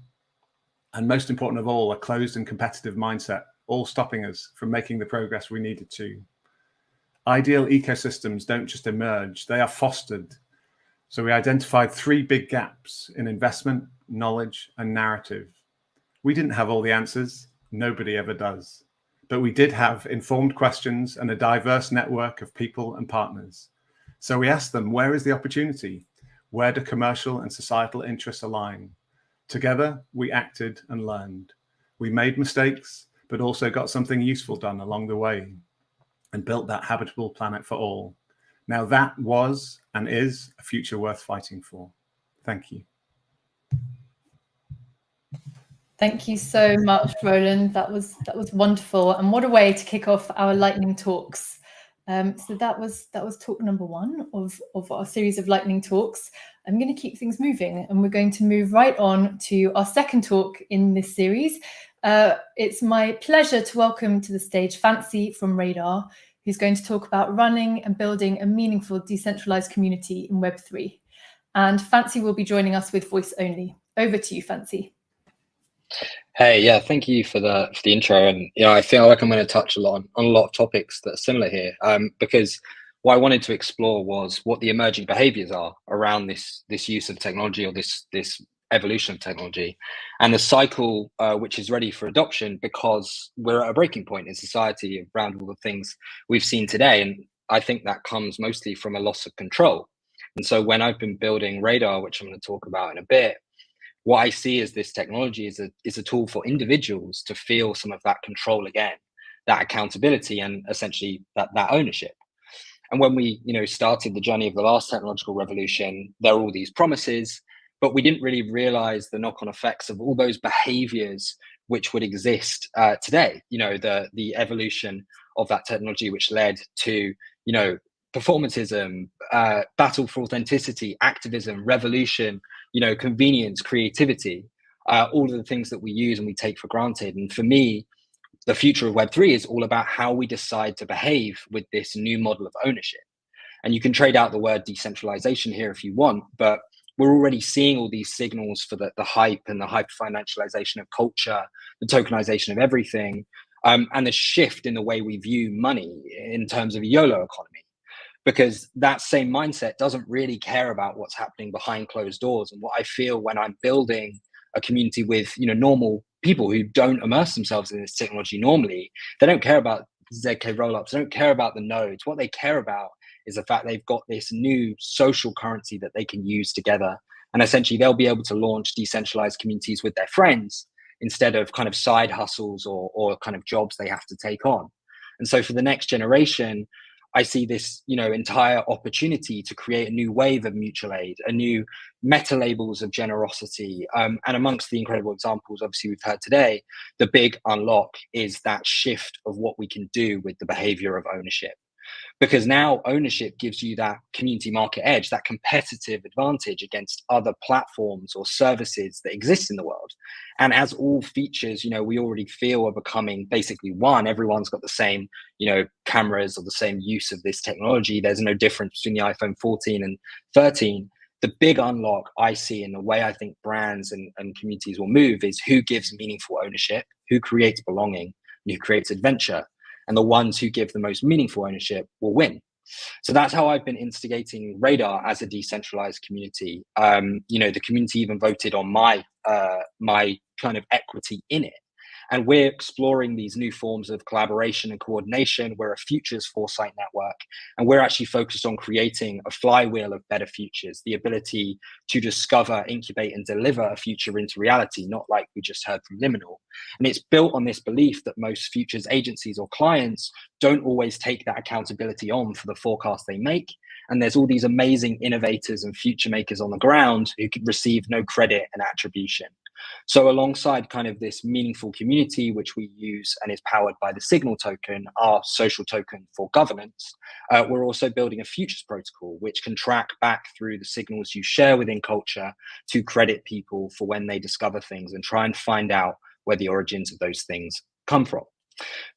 and most important of all, a closed and competitive mindset, all stopping us from making the progress we needed to. Ideal ecosystems don't just emerge, they are fostered. So we identified 3 big gaps in investment, knowledge, and narrative. We didn't have all the answers, nobody ever does. But we did have informed questions and a diverse network of people and partners. So we asked them, where is the opportunity? Where do commercial and societal interests align? Together, we acted and learned. We made mistakes, but also got something useful done along the way and built that habitable planet for all. Now that was and is a future worth fighting for. Thank you.
Thank you so much, Roland. That was wonderful, and what a way to kick off our lightning talks. So that was talk number 1 of our series of lightning talks. I'm going to keep things moving, and we're going to move right on to our second talk in this series. It's my pleasure to welcome to the stage Fancy from Radar, who's going to talk about running and building a meaningful decentralized community in Web3. And Fancy will be joining us with voice only. Over to you, Fancy.
Hey, yeah, thank you for the intro. And I feel like I'm going to touch on a lot of topics that are similar here, because what I wanted to explore was what the emerging behaviors are around this use of technology, or this evolution of technology, and the cycle which is ready for adoption, because we're at a breaking point in society around all the things we've seen today. And I think that comes mostly from a loss of control. And so when I've been building Radar, which I'm going to talk about in a bit, what I see is this technology is a tool for individuals to feel some of that control again, that accountability, and essentially that ownership. And when we started the journey of the last technological revolution, there were all these promises, but we didn't really realize the knock-on effects of all those behaviors which would exist today. The evolution of that technology, which led to, you know, performatism, battle for authenticity, activism, revolution, you know, convenience, creativity, all of the things that we use and we take for granted. And for me, the future of Web3 is all about how we decide to behave with this new model of ownership. And you can trade out the word decentralization here if you want, but we're already seeing all these signals for the hype and the hyper financialization of culture, the tokenization of everything, and the shift in the way we view money in terms of a YOLO economy. Because that same mindset doesn't really care about what's happening behind closed doors. And what I feel when I'm building a community with, you know, normal people who don't immerse themselves in this technology normally, they don't care about ZK rollups, they don't care about the nodes. What they care about is the fact they've got this new social currency that they can use together. And essentially they'll be able to launch decentralized communities with their friends instead of kind of side hustles or kind of jobs they have to take on. And so for the next generation, I see this, you know, entire opportunity to create a new wave of mutual aid, a new meta labels of generosity. And amongst the incredible examples, obviously, we've heard today, the big unlock is that shift of what we can do with the behavior of ownership. Because now ownership gives you that community market edge, that competitive advantage against other platforms or services that exist in the world. And as all features, you know, we already feel are becoming basically one. Everyone's got the same, you know, cameras or the same use of this technology. There's no difference between the iPhone 14 and 13. The big unlock I see in the way I think brands and communities will move is who gives meaningful ownership, who creates belonging, and who creates adventure. And the ones who give the most meaningful ownership will win. So that's how I've been instigating Radar as a decentralized community. You know, the community even voted on my kind of equity in it. And we're exploring these new forms of collaboration and coordination. We're a futures foresight network, and we're actually focused on creating a flywheel of better futures, the ability to discover, incubate, and deliver a future into reality, not like we just heard from Liminal. And it's built on this belief that most futures agencies or clients don't always take that accountability on for the forecast they make. And there's all these amazing innovators and future makers on the ground who can receive no credit and attribution. So alongside kind of this meaningful community, which we use and is powered by the Signal token, our social token for governance, we're also building a futures protocol, which can track back through the signals you share within culture to credit people for when they discover things and try and find out where the origins of those things come from.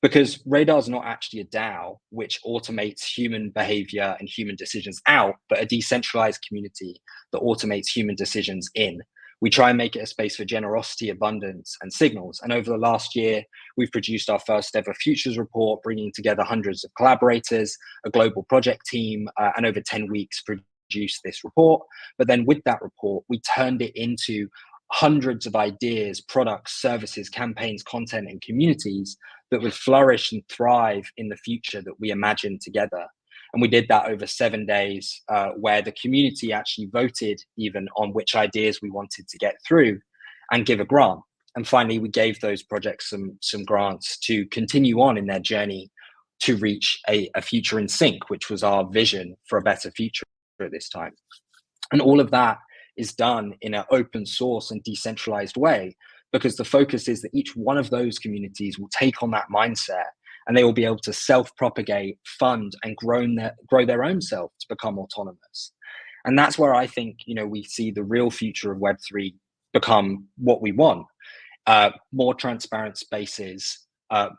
Because Radar is not actually a DAO, which automates human behavior and human decisions out, but a decentralized community that automates human decisions in. We try and make it a space for generosity, abundance, and signals. And over the last year, we've produced our first ever futures report, bringing together hundreds of collaborators, a global project team, and over 10 weeks produced this report. But then with that report, we turned it into hundreds of ideas, products, services, campaigns, content, and communities that would flourish and thrive in the future that we imagine together. And we did that over 7 days, where the community actually voted even on which ideas we wanted to get through and give a grant. And finally, we gave those projects some grants to continue on in their journey to reach a future in sync, which was our vision for a better future at this time. And all of that is done in an open source and decentralized way, because the focus is that each one of those communities will take on that mindset, and they will be able to self-propagate, fund, and grow their own self to become autonomous. And that's where I think, you know, we see the real future of Web3 become what we want. More transparent spaces,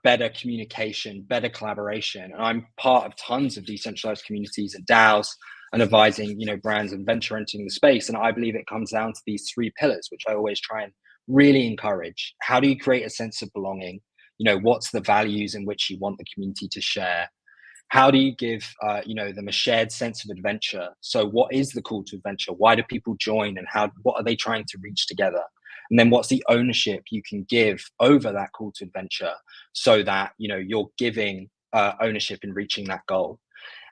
better communication, better collaboration. And I'm part of tons of decentralized communities and DAOs and advising, you know, brands and venture entering the space. And I believe it comes down to these 3 pillars, which I always try and really encourage. How do you create a sense of belonging? You know, what's the values in which you want the community to share? How do you give, you know, them a shared sense of adventure? So what is the call to adventure? Why do people join, and what are they trying to reach together? And then what's the ownership you can give over that call to adventure so that, you know, you're giving ownership in reaching that goal?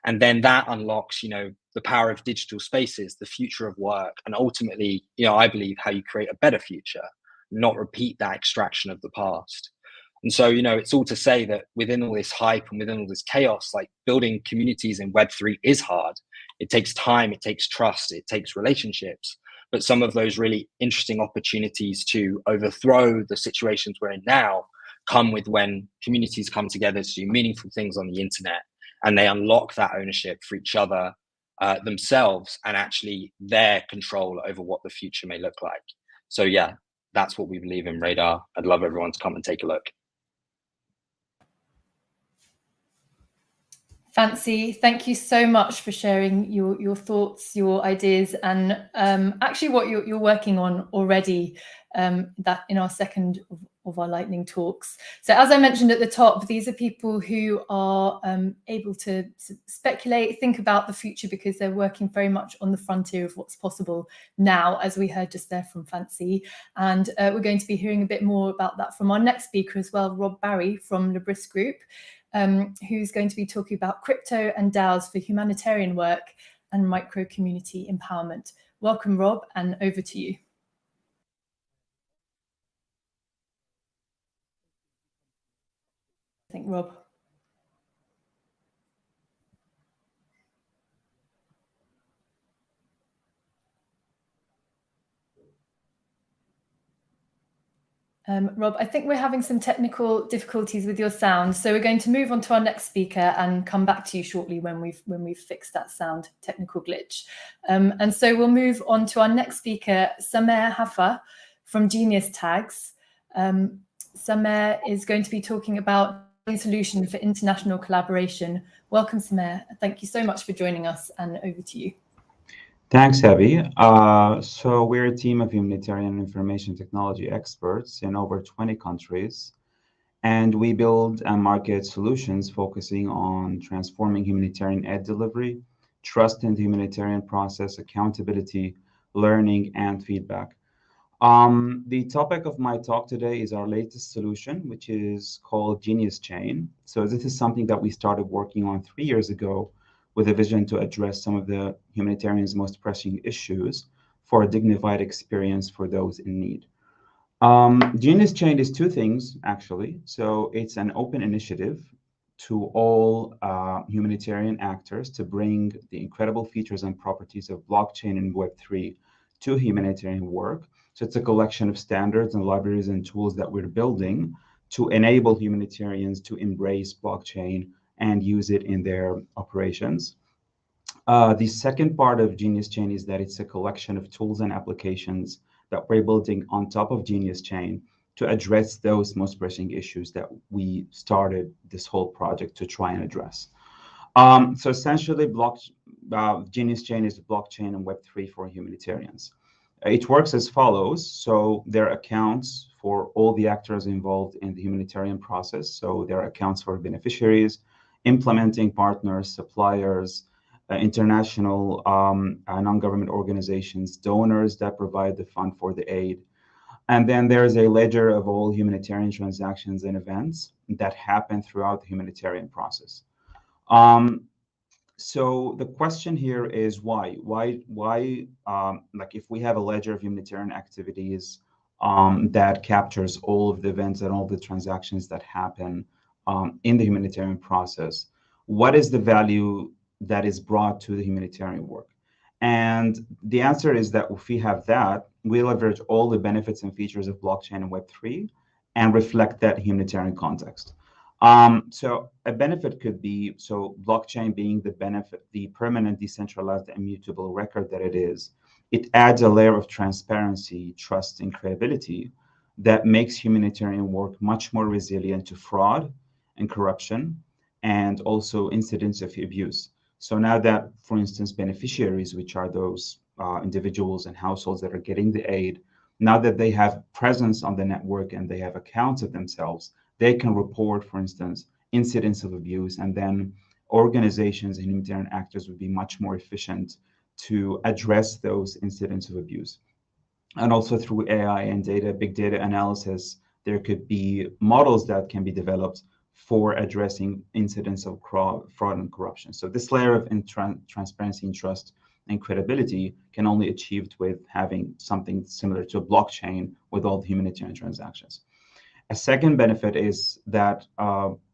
And then that unlocks, you know, the power of digital spaces, the future of work, and ultimately, you know, I believe how you create a better future, not repeat that extraction of the past. And so, you know, it's all to say that within all this hype and within all this chaos, like building communities in Web3 is hard. It takes time, it takes trust, it takes relationships. But some of those really interesting opportunities to overthrow the situations we're in now come with when communities come together to do meaningful things on the internet, and they unlock that ownership for each other, themselves, and actually their control over what the future may look like. So yeah, that's what we believe in Radar. I'd love everyone to come and take a look.
Fancy, thank you so much for sharing your thoughts, your ideas, and actually what you're working on already, that in our second of our lightning talks. So as I mentioned at the top, these are people who are able to speculate, think about the future, because they're working very much on the frontier of what's possible now, as we heard just there from Fancy. And we're going to be hearing a bit more about that from our next speaker as well, Rob Barry from Libris Group, who's going to be talking about crypto and DAOs for humanitarian work and micro community empowerment. Welcome, Rob, and over to you. I think, Rob. Rob, I think we're having some technical difficulties with your sound, so we're going to move on to our next speaker and come back to you shortly when we've fixed that sound technical glitch. And so we'll move on to our next speaker, Samer Hafa from Genius Tags. Samer is going to be talking about a solution for international collaboration. Welcome, Samer. Thank you so much for joining us, and over to you.
Thanks, Abby. So we're a team of humanitarian information technology experts in over 20 countries, and we build and market solutions focusing on transforming humanitarian aid delivery, trust in the humanitarian process, accountability, learning, and feedback. The topic of my talk today is our latest solution, which is called Genius Chain. So this is something that we started working on 3 years ago, with a vision to address some of the humanitarians' most pressing issues for a dignified experience for those in need. Genius Chain is two things, actually. So it's an open initiative to all humanitarian actors to bring the incredible features and properties of blockchain and Web3 to humanitarian work. So it's a collection of standards and libraries and tools that we're building to enable humanitarians to embrace blockchain and use it in their operations. The second part of Genius Chain is that it's a collection of tools and applications that we're building on top of Genius Chain to address those most pressing issues that we started this whole project to try and address. So essentially, Genius Chain is blockchain and Web3 for humanitarians. It works as follows. So there are accounts for all the actors involved in the humanitarian process. So there are accounts for beneficiaries, implementing partners, suppliers, international non-government organizations, donors that provide the fund for the aid. And then there's a ledger of all humanitarian transactions and events that happen throughout the humanitarian process. So the question here is why? Like if we have a ledger of humanitarian activities that captures all of the events and all the transactions that happen in the humanitarian process, what is the value that is brought to the humanitarian work? And the answer is that if we have that, we leverage all the benefits and features of blockchain and Web3 and reflect that humanitarian context. So a benefit could be, so blockchain being the benefit, the permanent, decentralized, immutable record that it is, it adds a layer of transparency, trust, and credibility that makes humanitarian work much more resilient to fraud and corruption, and also incidents of abuse. So now that, for instance, beneficiaries, which are those individuals and households that are getting the aid, now that they have presence on the network and they have accounts of themselves, they can report, for instance, incidents of abuse, and then organizations and humanitarian actors would be much more efficient to address those incidents of abuse. And also through AI and data, big data analysis, there could be models that can be developed for addressing incidents of fraud and corruption. So this layer of transparency and trust and credibility can only be achieved with having something similar to a blockchain with all the humanitarian transactions. A second benefit is that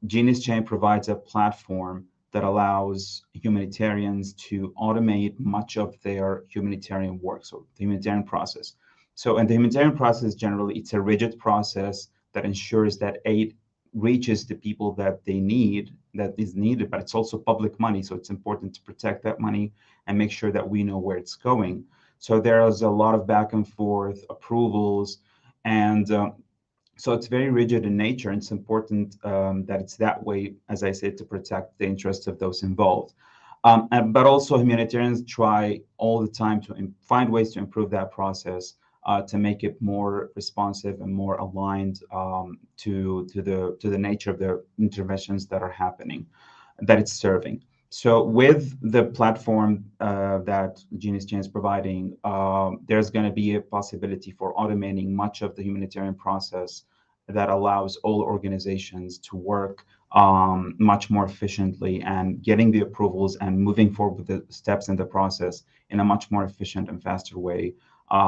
Genius Chain provides a platform that allows humanitarians to automate much of their humanitarian work, so the humanitarian process. So in the humanitarian process, generally, it's a rigid process that ensures that aid reaches the people that they need, that is needed, but it's also public money. So it's important to protect that money and make sure that we know where it's going. So there is a lot of back and forth approvals, and so it's very rigid in nature. And it's important that it's that way, as I said, to protect the interests of those involved. But also humanitarians try all the time to find ways to improve that process, to make it more responsive and more aligned to the nature of the interventions that are happening, that it's serving. So with the platform that Genius Chain is providing, there's going to be a possibility for automating much of the humanitarian process that allows all organizations to work much more efficiently and getting the approvals and moving forward with the steps in the process in a much more efficient and faster way,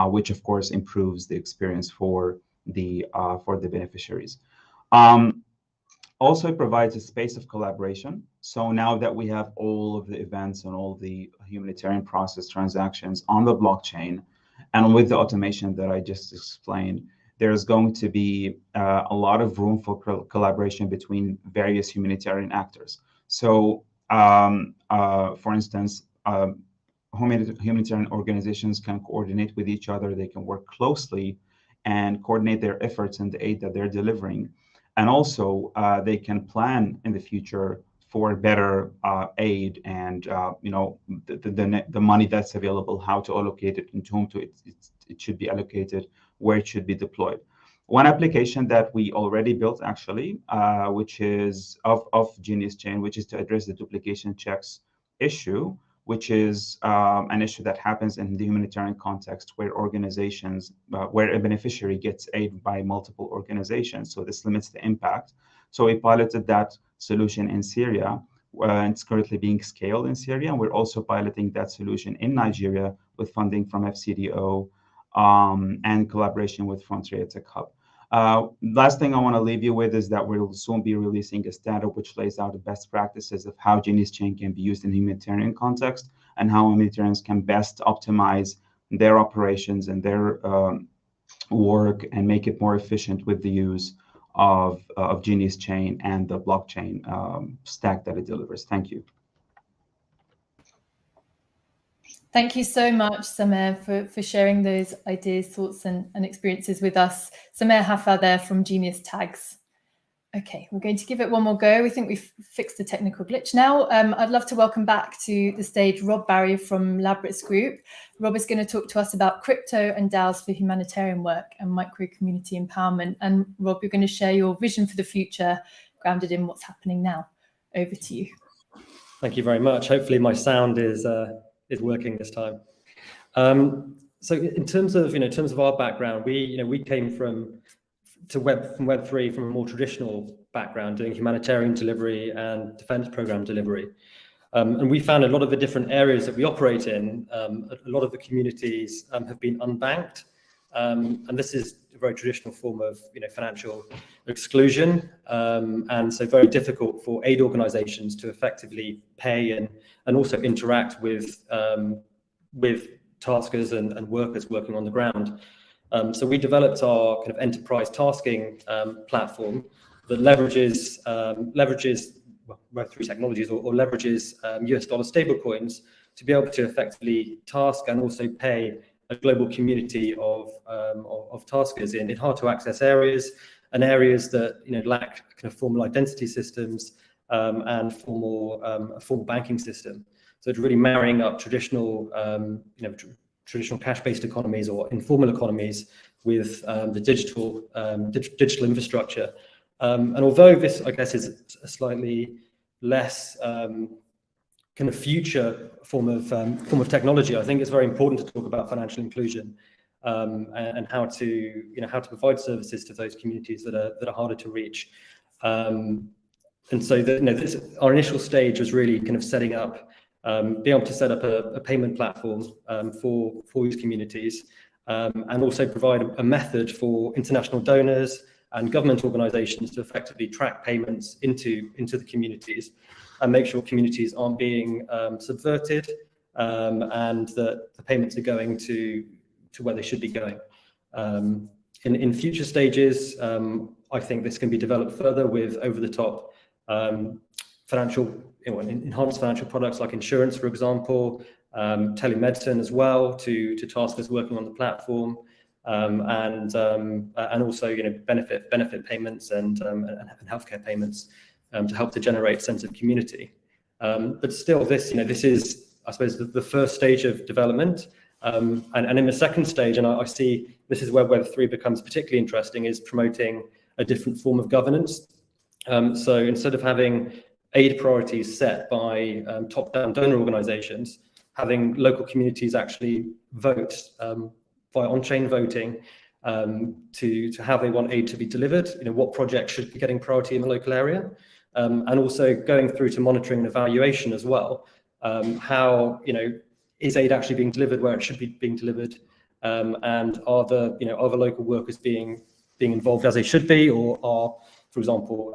which of course improves the experience for the beneficiaries. Also, it provides a space of collaboration. So now that we have all of the events and all the humanitarian process transactions on the blockchain, and with the automation that I just explained, there's going to be a lot of room for collaboration between various humanitarian actors. So, for instance, humanitarian organizations can coordinate with each other. They can work closely and coordinate their efforts and the aid that they're delivering. And also, they can plan in the future for better aid and the money that's available, how to allocate it, and to whom it should be allocated, where it should be deployed. One application that we already built, actually, which is of Genius Chain, which is to address the duplication checks issue, which is an issue that happens in the humanitarian context where organizations, where a beneficiary gets aid by multiple organizations. So this limits the impact. So we piloted that solution in Syria. It's currently being scaled in Syria. And we're also piloting that solution in Nigeria with funding from FCDO and collaboration with Frontier Tech Hub. Last thing I want to leave you with is that we'll soon be releasing a standard which lays out the best practices of how Genius Chain can be used in humanitarian context and how humanitarians can best optimize their operations and their work and make it more efficient with the use of Genius Chain and the blockchain stack that it delivers. Thank you.
Thank you so much, Samer, for sharing those ideas, thoughts, and experiences with us. Samer Hafar there from Genius Tags. Okay, we're going to give it one more go. We think we've fixed the technical glitch now. I'd love to welcome back to the stage Rob Barry from Labrys Group. Rob is going to talk to us about crypto and DAOs for humanitarian work and micro-community empowerment. And Rob, you're going to share your vision for the future, grounded in what's happening now. Over to you.
Thank you very much. Hopefully my sound is working this time. So in terms of our background, we came from Web3 from a more traditional background, doing humanitarian delivery and defense program delivery. And we found a lot of the different areas that we operate in, a lot of the communities have been unbanked. And this is a very traditional form of financial exclusion. And so very difficult for aid organizations to effectively pay and also interact with taskers and workers working on the ground. So we developed our kind of enterprise tasking platform that leverages Web3 technologies or leverages US dollar stablecoins to be able to effectively task and also pay a global community of taskers in hard to access areas and areas that lack kind of formal identity systems and formal banking system. So it's really marrying up traditional traditional cash-based economies or informal economies with the digital infrastructure. And although this, I guess, is a slightly less kind of future form of technology, I think it's very important to talk about financial inclusion and how to provide services to those communities that are harder to reach. And so our initial stage was really kind of setting up, being able to set up a payment platform for these communities, and also provide a method for international donors and government organizations to effectively track payments into the communities and make sure communities aren't being subverted and that the payments are going to where they should be going. In future stages, I think this can be developed further with over-the-top financial, enhanced financial products like insurance, for example, telemedicine as well to taskers working on the platform, and also benefit payments and healthcare payments to help to generate a sense of community. But still, this is, I suppose, the first stage of development. And in the second stage, and I see this is where Web3 becomes particularly interesting, is promoting a different form of governance. So instead of having aid priorities set by top-down donor organizations, having local communities actually vote by on-chain voting to how they want aid to be delivered, what projects should be getting priority in the local area, and also going through to monitoring and evaluation as well. How, is aid actually being delivered where it should be being delivered, and are the local workers being involved as they should be, or are, for example,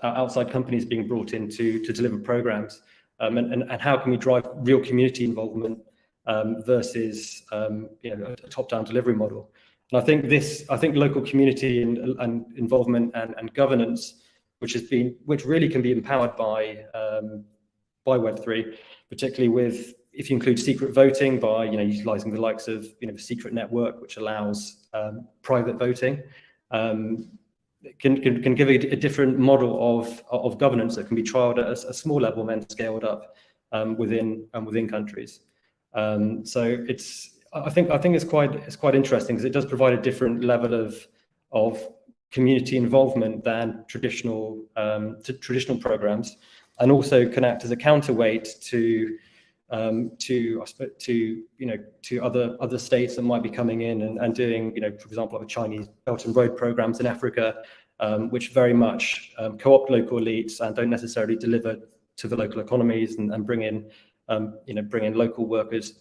outside companies being brought in to deliver programs, and how can we drive real community involvement versus a top-down delivery model. And I think local community and involvement and governance, which really can be empowered by Web3, particularly if you include secret voting by utilizing the likes of the secret network, which allows private voting, can give a different model of governance that can be trialed at a small level and then scaled up within countries. So I think it's quite interesting, because it does provide a different level of community involvement than traditional programs, and also can act as a counterweight to other states that might be coming in and doing, for example, like the Chinese Belt and Road programs in Africa, which very much co-opt local elites and don't necessarily deliver to the local economies and bring in local workers,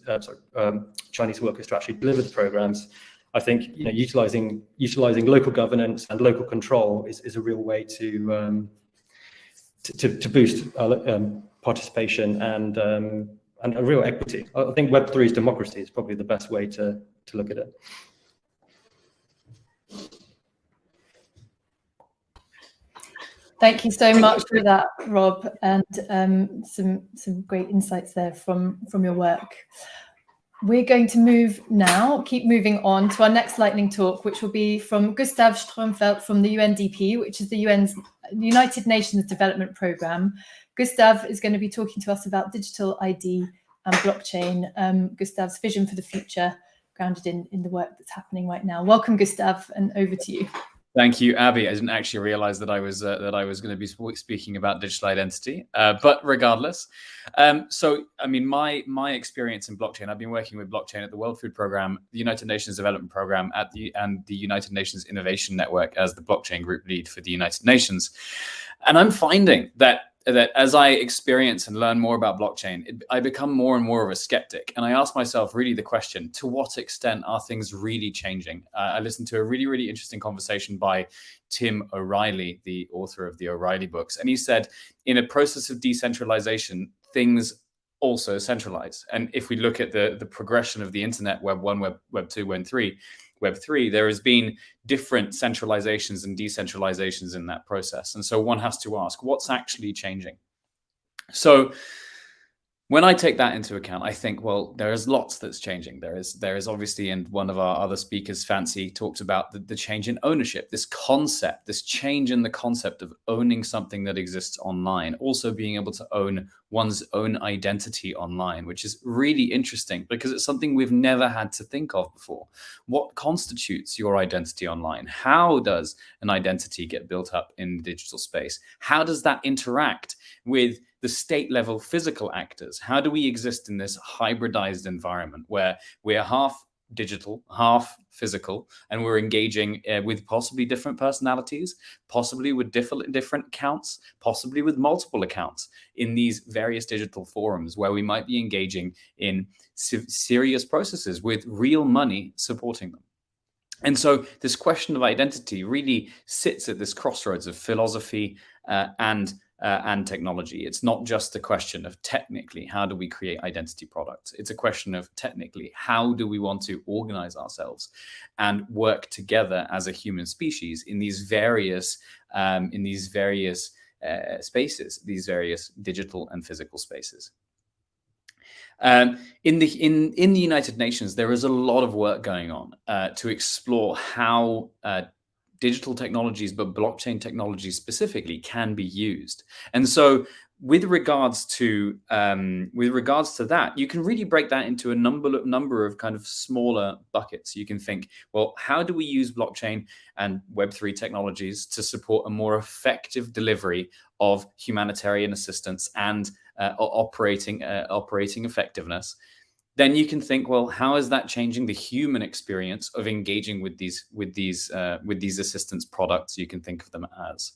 Chinese workers to actually deliver the programs. I think utilizing local governance and local control is a real way to boost participation and a real equity. I think Web3's democracy is probably the best way to look at it.
Thank you so much for that, Rob, and some great insights there from your work. We're going to keep moving on to our next lightning talk, which will be from Gustav Stromfeld from the UNDP, which is the United Nations Development Programme. Gustav is going to be talking to us about digital ID and blockchain, Gustav's vision for the future, grounded in the work that's happening right now. Welcome, Gustav, and over to you.
Thank you, Abby. I didn't actually realize that I was going to be speaking about digital identity, but regardless. So, I mean, my experience in blockchain, I've been working with blockchain at the World Food Programme, the United Nations Development Programme, and the United Nations Innovation Network as the blockchain group lead for the United Nations. And I'm finding that as I experience and learn more about blockchain, I become more and more of a skeptic. And I ask myself really the question, to what extent are things really changing? I listened to a really, really interesting conversation by Tim O'Reilly, the author of the O'Reilly books. And he said, in a process of decentralization, things also centralize. And if we look at the progression of the internet, Web 1, Web 2, Web 3, there has been different centralizations and decentralizations in that process. And so one has to ask, what's actually changing? So when I take that into account, I think, well, there is lots that's changing. There is obviously, and one of our other speakers, Fancy, talked about the change in ownership, this concept, this change in the concept of owning something that exists online, also being able to own one's own identity online, which is really interesting because it's something we've never had to think of before. What constitutes your identity online? How does an identity get built up in the digital space? How does that interact with the state level physical actors? How do we exist in this hybridized environment where we're half digital, half physical, and we're engaging with possibly different personalities, possibly with different accounts, possibly with multiple accounts in these various digital forums where we might be engaging in serious processes with real money supporting them. And so this question of identity really sits at this crossroads of philosophy and and technology. It's not just a question of technically how do we create identity products. It's a question of technically how do we want to organize ourselves and work together as a human species in these various spaces, these various digital and physical spaces. In the United Nations, there is a lot of work going on to explore how digital technologies, but blockchain technologies specifically, can be used. And so, with regards to that, you can really break that into a number of kind of smaller buckets. You can think, well, how do we use blockchain and Web3 technologies to support a more effective delivery of humanitarian assistance and operating effectiveness? Then you can think, well, how is that changing the human experience of engaging with these assistance products? You can think of them as.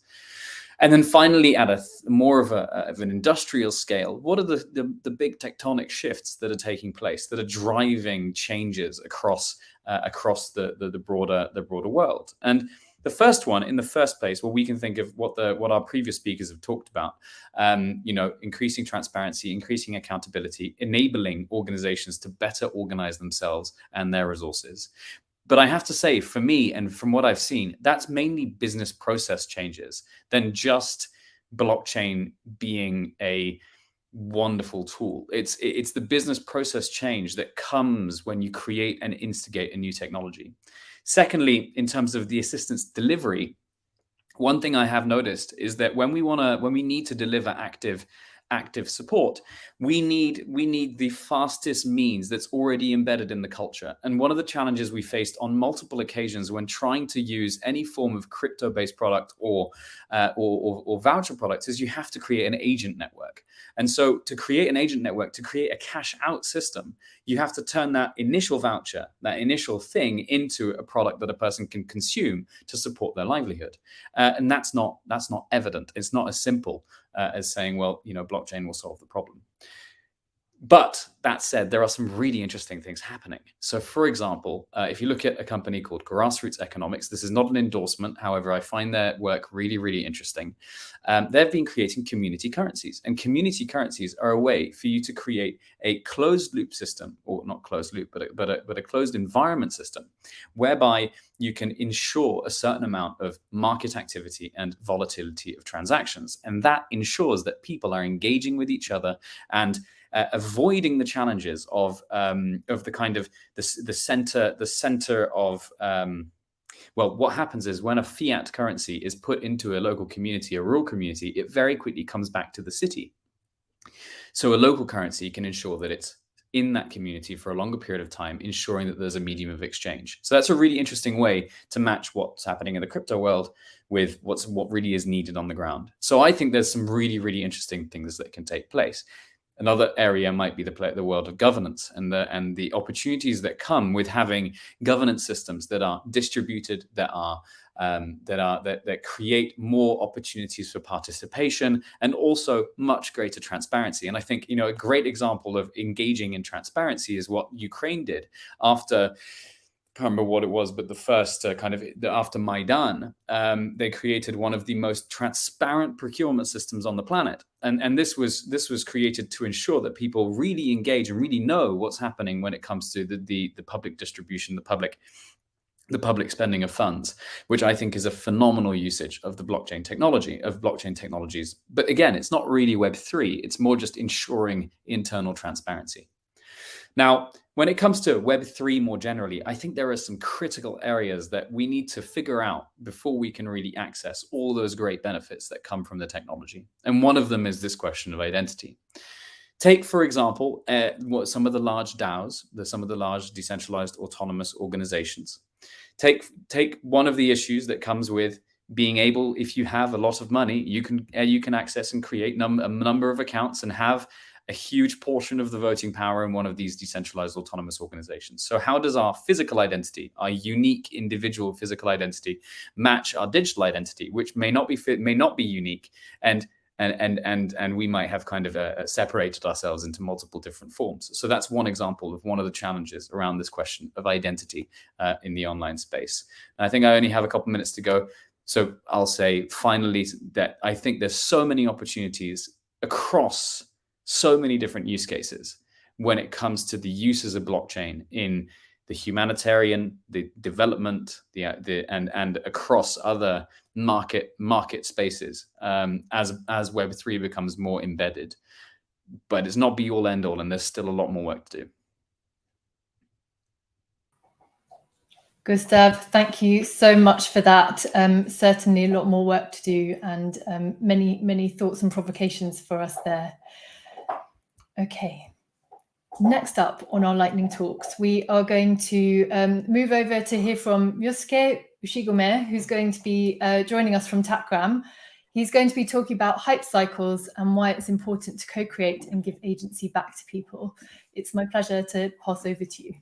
And then finally, at a more of an industrial scale, what are the big tectonic shifts that are taking place that are driving changes across the broader world? And the first one, in the first place, well, we can think of what our previous speakers have talked about. Increasing transparency, increasing accountability, enabling organizations to better organize themselves and their resources. But I have to say, for me, and from what I've seen, that's mainly business process changes than just blockchain being a wonderful tool. It's the business process change that comes when you create and instigate a new technology. Secondly, in terms of the assistance delivery, one thing I have noticed is that when we need to deliver active support, we need the fastest means that's already embedded in the culture. And one of the challenges we faced on multiple occasions when trying to use any form of crypto-based product or voucher products is you have to create an agent network. And so to create an agent network, to create a cash out system, you have to turn that initial voucher, that initial thing, into a product that a person can consume to support their livelihood. And that's not evident. It's not as simple as saying, well, blockchain will solve the problem. But that said, there are some really interesting things happening. So, for example, if you look at a company called Grassroots Economics, this is not an endorsement. However, I find their work really, really interesting. They've been creating community currencies, and community currencies are a way for you to create a closed loop system, or not closed loop, but a closed environment system, whereby you can ensure a certain amount of market activity and volatility of transactions. And that ensures that people are engaging with each other and avoiding the challenges of the kind of the center of what happens is when a fiat currency is put into a local community, a rural community, it very quickly comes back to the city. So a local currency can ensure that it's in that community for a longer period of time, ensuring that there's a medium of exchange. So that's a really interesting way to match what's happening in the crypto world with what really is needed on the ground. So I think there's some really, really interesting things that can take place. Another area might be the world of governance and the opportunities that come with having governance systems that are distributed, that create more opportunities for participation and also much greater transparency. And I think a great example of engaging in transparency is what Ukraine did after. I can't remember what it was, but the first after Maidan, they created one of the most transparent procurement systems on the planet. And this was created to ensure that people really engage and really know what's happening when it comes to the public distribution, the public spending of funds, which I think is a phenomenal usage of the blockchain technologies. But again, it's not really Web3. It's more just ensuring internal transparency. Now, when it comes to Web3 more generally, I think there are some critical areas that we need to figure out before we can really access all those great benefits that come from the technology. And one of them is this question of identity. Take, for example, some of the large DAOs, some of the large decentralized autonomous organizations. Take one of the issues that comes with being able, if you have a lot of money, you can access and create a number of accounts and have a huge portion of the voting power in one of these decentralized autonomous organizations. So how does our physical identity, our unique individual physical identity, match our digital identity, which may not be unique, and we might have kind of separated ourselves into multiple different forms. So that's one example of one of the challenges around this question of identity in the online space. And I think I only have a couple minutes to go. So I'll say finally that I think there's so many opportunities across so many different use cases when it comes to the uses of blockchain in the humanitarian, the development, and across other market spaces as Web3 becomes more embedded. But it's not be all end all, and there's still a lot more work to do.
Gustav, thank you so much for that. Certainly a lot more work to do, and many thoughts and provocations for us there. Okay. Next up on our lightning talks, we are going to move over to hear from Yosuke Ushigome, who's going to be joining us from Takram. He's going to be talking about hype cycles and why it's important to co-create and give agency back to people. It's my pleasure to pass over to you.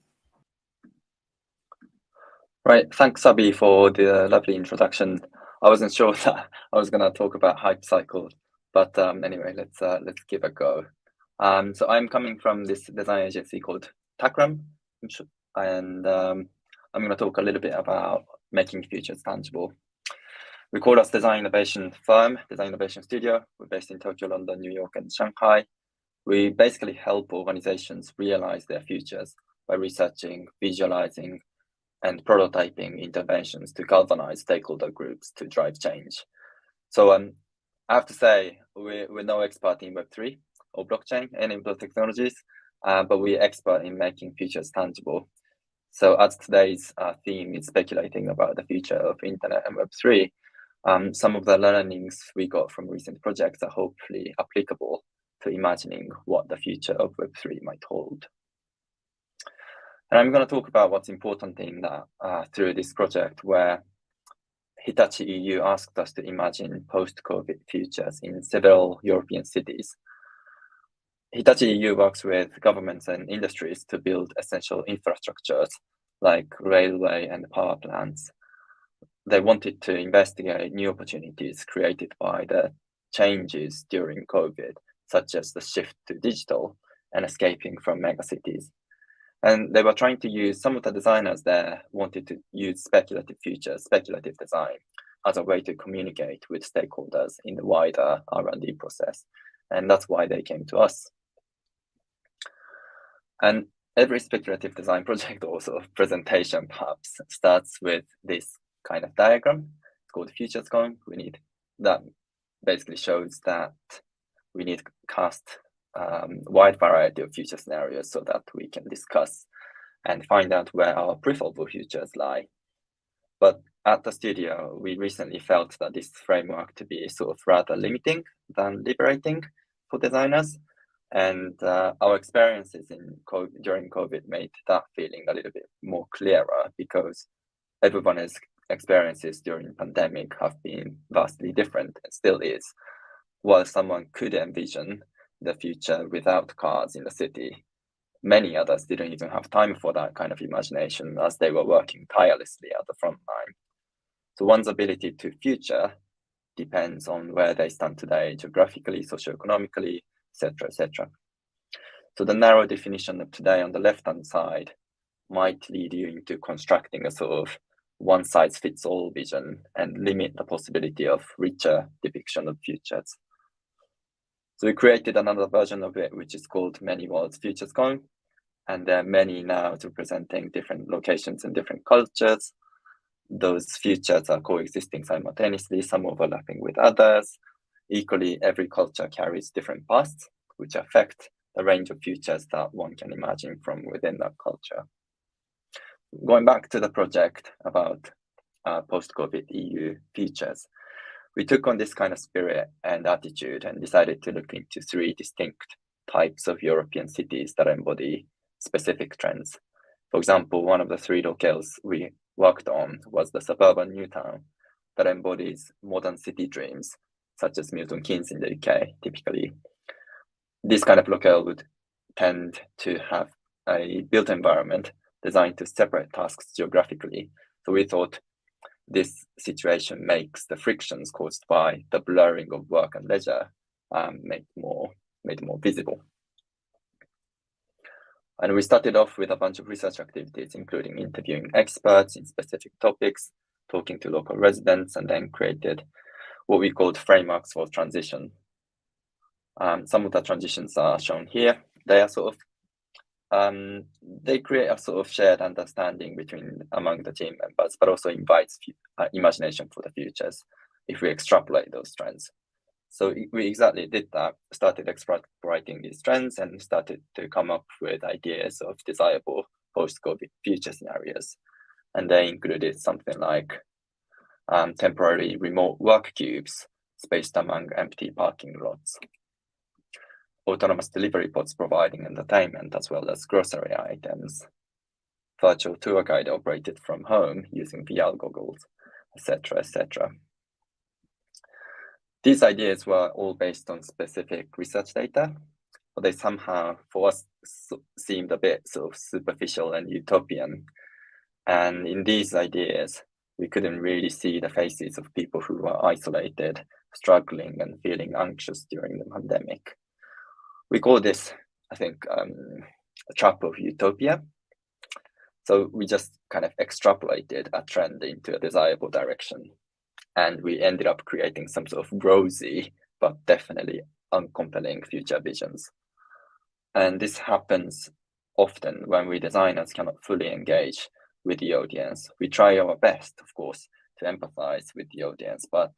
Right, thanks Abby for the lovely introduction. I wasn't sure that I was going to talk about hype cycles, but anyway, let's give it a go. So I'm coming from this design agency called Takram, and I'm going to talk a little bit about making futures tangible. We call us design innovation firm, design innovation studio. We're based in Tokyo, London, New York, and Shanghai. We basically help organizations realize their futures by researching, visualizing, and prototyping interventions to galvanize stakeholder groups to drive change. So I have to say, we're no expert in Web3 or blockchain, any of those technologies, but we're expert in making futures tangible. So as today's theme is speculating about the future of internet and Web3, some of the learnings we got from recent projects are hopefully applicable to imagining what the future of Web3 might hold. And I'm going to talk about what's important in that through this project, where Hitachi EU asked us to imagine post-COVID futures in several European cities. Hitachi EU works with governments and industries to build essential infrastructures like railway and power plants. They wanted to investigate new opportunities created by the changes during COVID, such as the shift to digital and escaping from megacities. And they were trying to use, some of the designers there wanted to use speculative futures, speculative design, as a way to communicate with stakeholders in the wider R&D process. And that's why they came to us. And every speculative design project, also presentation perhaps, starts with this kind of diagram. It's called futures going. That basically shows that we need to cast wide variety of future scenarios so that we can discuss and find out where our preferable futures lie. But at the studio, we recently felt that this framework to be sort of rather limiting than liberating for designers. And our experiences during COVID made that feeling a little bit more clearer, because everyone's experiences during pandemic have been vastly different and still is. While someone could envision the future without cars in the city, many others didn't even have time for that kind of imagination, as they were working tirelessly at the front line. So one's ability to future depends on where they stand today, geographically, socioeconomically, etc., etc. So the narrow definition of today on the left-hand side might lead you into constructing a sort of one-size-fits-all vision and limit the possibility of richer depiction of futures. So we created another version of it, which is called Many Worlds Futures Going. And there are many now representing different locations and different cultures. Those futures are coexisting simultaneously, some overlapping with others. Equally, every culture carries different pasts, which affect the range of futures that one can imagine from within that culture. Going back to the project about post-COVID EU futures, we took on this kind of spirit and attitude and decided to look into 3 distinct types of European cities that embody specific trends. For example, one of the 3 locales we worked on was the suburban new town that embodies modern city dreams, such as Milton Keynes in the UK, typically. This kind of locale would tend to have a built environment designed to separate tasks geographically. So we thought this situation makes the frictions caused by the blurring of work and leisure made more visible. And we started off with a bunch of research activities, including interviewing experts in specific topics, talking to local residents, and then created what we called frameworks for transition. Some of the transitions are shown here. They are sort of they create a sort of shared understanding among the team members, but also invites imagination for the futures if we extrapolate those trends. So we exactly did that, started extrapolating these trends and started to come up with ideas of desirable post-COVID future scenarios. And they included something like temporary remote work cubes spaced among empty parking lots, autonomous delivery bots providing entertainment as well as grocery items, virtual tour guide operated from home using VR goggles, etc., etc. These ideas were all based on specific research data, but they somehow, for us, seemed a bit sort of superficial and utopian. And in these ideas, we couldn't really see the faces of people who were isolated, struggling, and feeling anxious during the pandemic. We call this, I think, a trap of utopia. So we just kind of extrapolated a trend into a desirable direction. And we ended up creating some sort of rosy, but definitely uncompelling future visions. And this happens often when we designers cannot fully engage with the audience. We try our best, of course, to empathize with the audience, but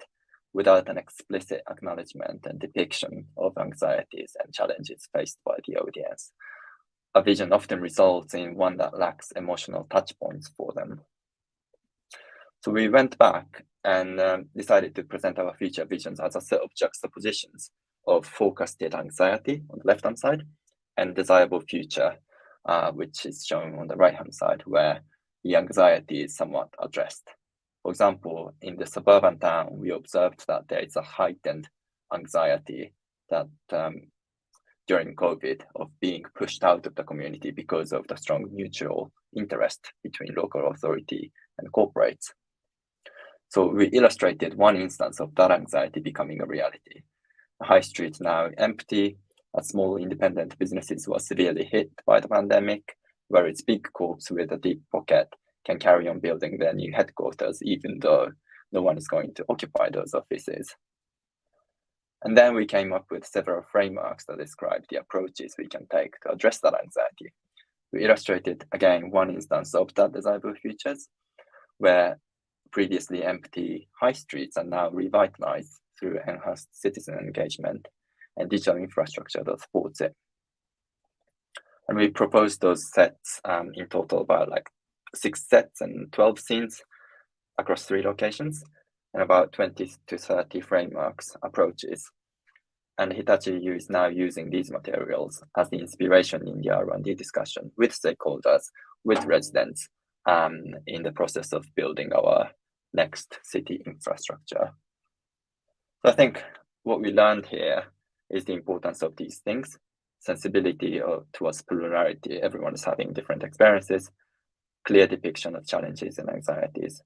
without an explicit acknowledgement and depiction of anxieties and challenges faced by the audience, a vision often results in one that lacks emotional touch points for them. So we went back and decided to present our future visions as a set of juxtapositions of forecasted anxiety on the left-hand side and desirable future, which is shown on the right-hand side, where the anxiety is somewhat addressed. For example, in the suburban town, we observed that there is a heightened anxiety that during COVID of being pushed out of the community because of the strong mutual interest between local authority and corporates. So we illustrated one instance of that anxiety becoming a reality. The high street now empty, as small independent businesses were severely hit by the pandemic, whereas big corps with a deep pocket can carry on building their new headquarters, even though no one is going to occupy those offices. And then we came up with several frameworks that describe the approaches we can take to address that anxiety. We illustrated, again, one instance of that desirable futures, where previously empty high streets are now revitalized through enhanced citizen engagement and digital infrastructure that supports it. And we proposed those sets in total about like 6 sets and 12 scenes across 3 locations, and about 20 to 30 frameworks approaches. And Hitachi is now using these materials as the inspiration in the R&D discussion with stakeholders, with residents, in the process of building our next city infrastructure. So I think what we learned here is the importance of these things, sensibility towards plurality. Everyone is having different experiences, clear depiction of challenges and anxieties.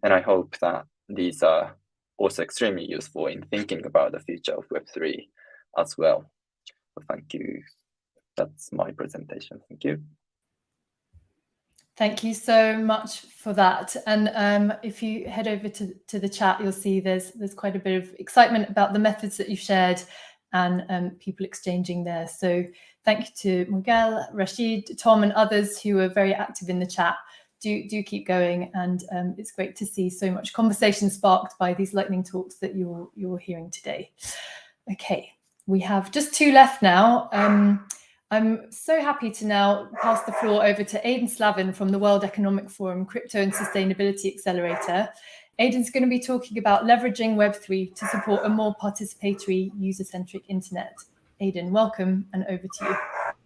And I hope that these are also extremely useful in thinking about the future of Web3 as well. So thank you. That's my presentation. Thank you.
Thank you so much for that. And if you head over to the chat, you'll see there's quite a bit of excitement about the methods that you've shared and people exchanging there. So thank you to Miguel, Rashid, Tom, and others who are very active in the chat. Do keep going, and it's great to see so much conversation sparked by these lightning talks that you're hearing today. Okay, we have just 2 left now. I'm so happy to now pass the floor over to Aidan Slavin from the World Economic Forum Crypto and Sustainability Accelerator. Aidan's going to be talking about leveraging Web3 to support a more participatory, user-centric internet. Aidan, welcome, and over to you.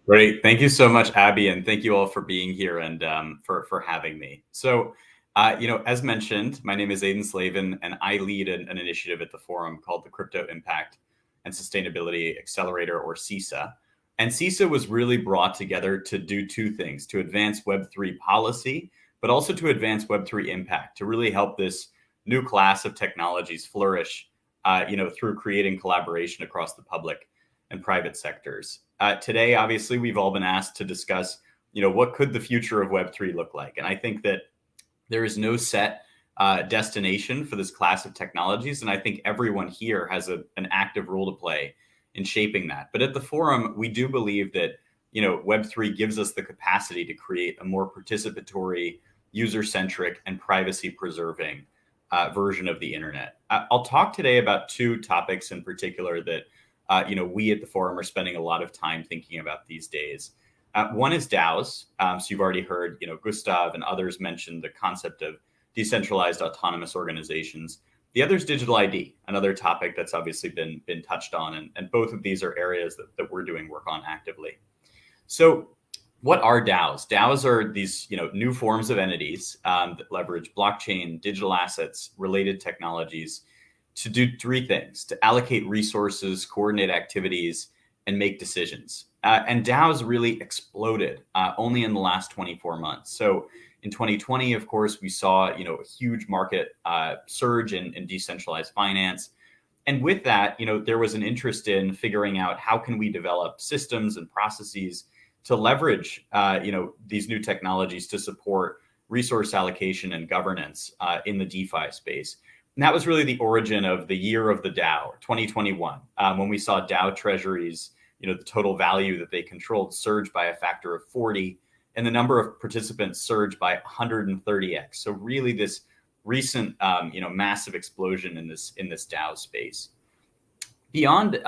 Great. Thank you so much, Abby, and thank you all for being here and for having me. So, as mentioned, my name is Aidan Slavin, and I lead an initiative at the forum called the Crypto Impact and Sustainability Accelerator, or CISA. And CISA was really brought together to do 2 things: to advance Web3 policy, but also to advance Web3 impact, to really help this new class of technologies flourish, through creating collaboration across the public and private sectors. Today, obviously, we've all been asked to discuss, what could the future of Web3 look like? And I think that there is no set destination for this class of technologies. And I think everyone here has an active role to play in shaping that. But at the forum, we do believe that, Web3 gives us the capacity to create a more participatory, user-centric, and privacy-preserving version of the internet. I'll talk today about two topics in particular that we at the forum are spending a lot of time thinking about these days. One is DAOs. So you've already heard, Gustav and others mention the concept of decentralized autonomous organizations. The other is digital ID, another topic that's obviously been touched on. And both of these are areas that we're doing work on actively. So what are DAOs? DAOs are these new forms of entities that leverage blockchain, digital assets, related technologies to do three things: to allocate resources, coordinate activities, and make decisions. And DAOs really exploded only in the last 24 months. So in 2020, of course, we saw a huge market surge in decentralized finance. And with that, there was an interest in figuring out how can we develop systems and processes to leverage these new technologies to support resource allocation and governance in the DeFi space. And that was really the origin of the year of the DAO, 2021, when we saw DAO treasuries, the total value that they controlled surge by a factor of 40, and the number of participants surged by 130x. So really this recent, massive explosion in this DAO space. Beyond,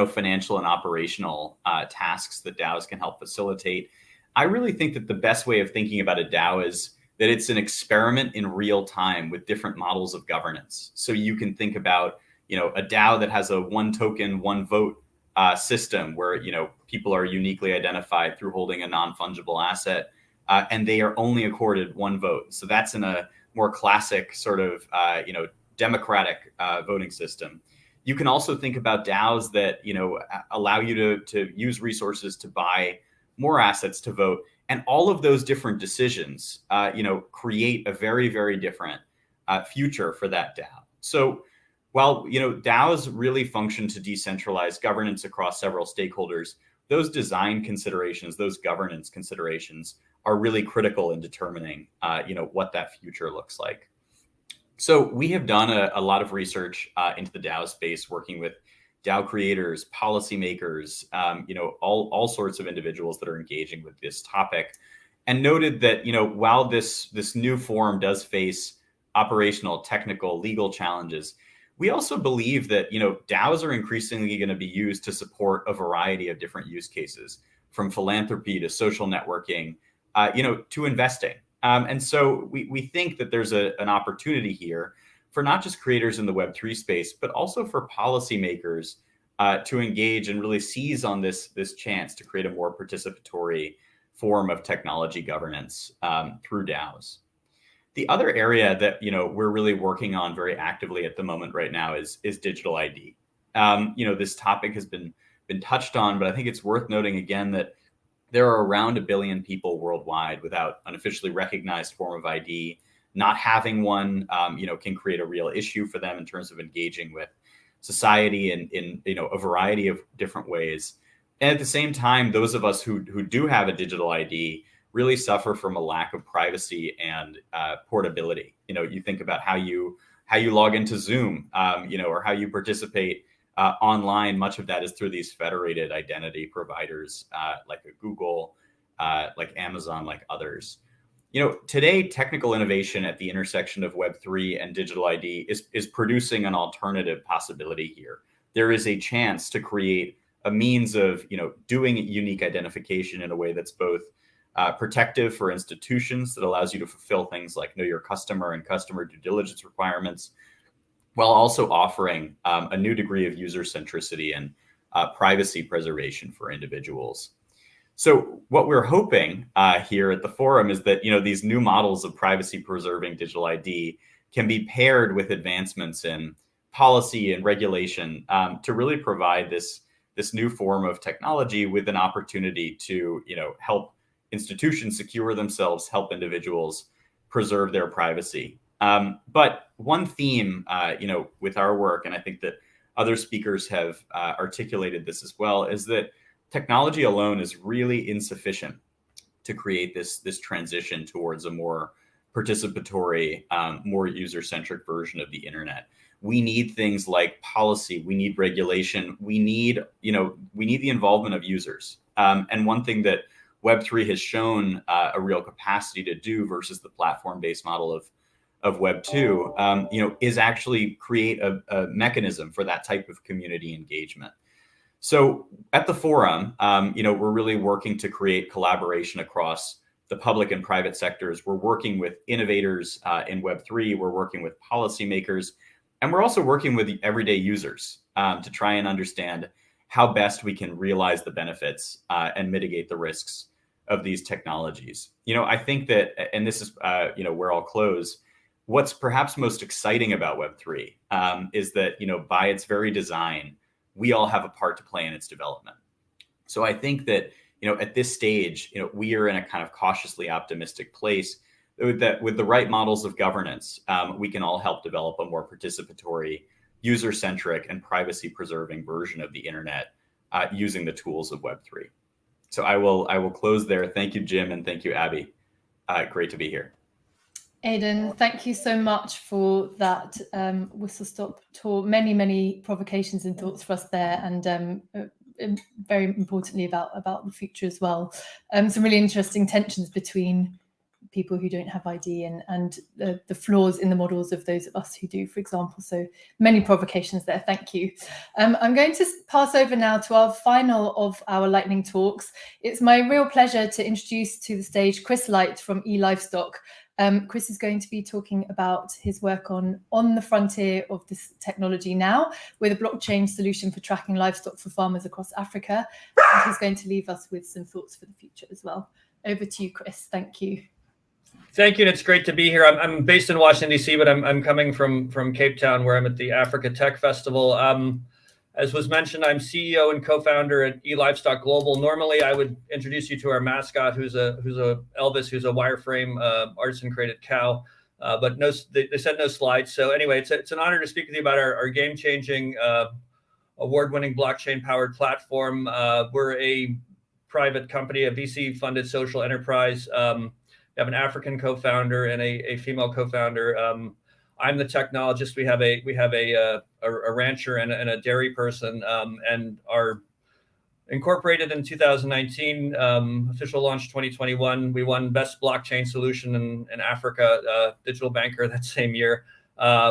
financial and operational tasks that DAOs can help facilitate, I really think that the best way of thinking about a DAO is that it's an experiment in real time with different models of governance. So you can think about, a DAO that has a one token, one vote system where, people are uniquely identified through holding a non-fungible asset, and they are only accorded one vote. So that's in a more classic sort of, democratic voting system. You can also think about DAOs that, allow you to use resources to buy more assets to vote. And all of those different decisions, create a very, very different future for that DAO. So while, DAOs really function to decentralize governance across several stakeholders, those design considerations, those governance considerations are really critical in determining, what that future looks like. So we have done a lot of research into the DAO space, working with DAO creators, policymakers, all sorts of individuals that are engaging with this topic, and noted that, while this new forum does face operational, technical, legal challenges, we also believe that, DAOs are increasingly going to be used to support a variety of different use cases, from philanthropy to social networking, to investing. And so we think that there's an opportunity here for not just creators in the Web3 space, but also for policymakers to engage and really seize on this chance to create a more participatory form of technology governance through DAOs. The other area that we're really working on very actively at the moment right now is digital ID. This topic has been touched on, but I think it's worth noting again that there are around 1 billion people worldwide without an officially recognized form of ID. Not having one, can create a real issue for them in terms of engaging with society in a variety of different ways. And at the same time, those of us who do have a digital ID really suffer from a lack of privacy and portability. You think about how you log into Zoom, or how you participate online. Much of that is through these federated identity providers like a Google, like Amazon, like others. Today, technical innovation at the intersection of Web3 and digital ID is producing an alternative possibility here. There is a chance to create a means of doing unique identification in a way that's both protective for institutions, that allows you to fulfill things like know your customer and customer due diligence requirements, while also offering a new degree of user centricity and privacy preservation for individuals. So what we're hoping here at the forum is that these new models of privacy preserving digital ID can be paired with advancements in policy and regulation to really provide this new form of technology with an opportunity to help institutions secure themselves, help individuals preserve their privacy. But one theme, with our work, and I think that other speakers have articulated this as well, is that technology alone is really insufficient to create this transition towards a more participatory, more user-centric version of the internet. We need things like policy, we need regulation, we need the involvement of users. And one thing that Web3 has shown a real capacity to do versus the platform-based model of Web2, is actually create a mechanism for that type of community engagement. So at the forum, we're really working to create collaboration across the public and private sectors. We're working with innovators in Web3. We're working with policymakers, and we're also working with the everyday users to try and understand how best we can realize the benefits and mitigate the risks of these technologies. I think that, and this is, where I'll close, what's perhaps most exciting about Web3 is that, by its very design, we all have a part to play in its development. So I think that, at this stage, we are in a kind of cautiously optimistic place that with the right models of governance, we can all help develop a more participatory, user-centric, and privacy-preserving version of the internet using the tools of Web3. So I will close there. Thank you, Jim, and thank you, Abby. Great to be here.
Aidan, thank you so much for that whistle-stop tour. Many, many provocations and thoughts for us there, and very importantly about the future as well. Some really interesting tensions between people who don't have ID and the flaws in the models of those of us who do, for example. So many provocations there. Thank you. I'm going to pass over now to our final of our lightning talks. It's my real pleasure to introduce to the stage Chris Light from eLivestock. Chris is going to be talking about his work on the frontier of this technology now, with a blockchain solution for tracking livestock for farmers across Africa. And he's going to leave us with some thoughts for the future as well. Over to you, Chris. Thank you.
Thank you, and it's great to be here. I'm based in Washington, D.C., but I'm coming from Cape Town, where I'm at the Africa Tech Festival. As was mentioned, I'm CEO and co-founder at eLivestock Global. Normally, I would introduce you to our mascot, who's a Elvis, who's a wireframe artisan-created cow, but no, they said no slides. So anyway, it's an honor to speak with you about our game-changing, award-winning blockchain-powered platform. We're a private company, a VC-funded social enterprise. We have an African co-founder and a female co-founder. I'm the technologist. We have a rancher and a dairy person, and are incorporated in 2019. Official launch 2021. We won Best Blockchain Solution in Africa, Digital Banker that same year.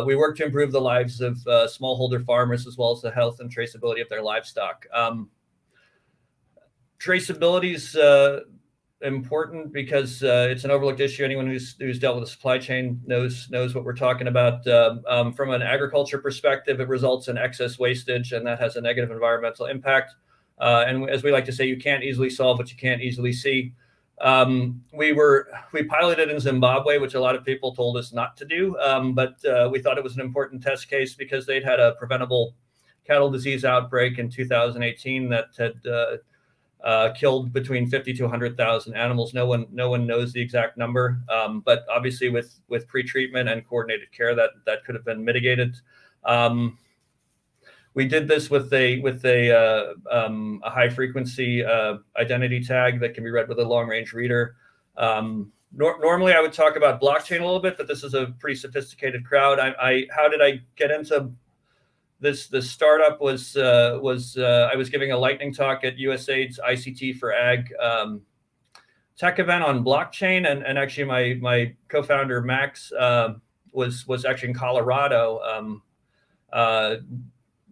We work to improve the lives of smallholder farmers as well as the health and traceability of their livestock. Traceability is important because it's an overlooked issue. Anyone who's dealt with the supply chain knows what we're talking about. From an agriculture perspective, it results in excess wastage, and that has a negative environmental impact. And as we like to say, you can't easily solve what you can't easily see. We piloted in Zimbabwe, which a lot of people told us not to do, but we thought it was an important test case because they'd had a preventable cattle disease outbreak in 2018 that had killed between 50 to 100,000 animals. No one knows the exact number, but obviously with pre-treatment and coordinated care, that could have been mitigated. We did this with a high frequency identity tag that can be read with a long range reader. Normally, I would talk about blockchain a little bit, but this is a pretty sophisticated crowd. How did I get into this? The startup was I was giving a lightning talk at USAID's ICT for Ag tech event on blockchain, and actually my co-founder Max was actually in Colorado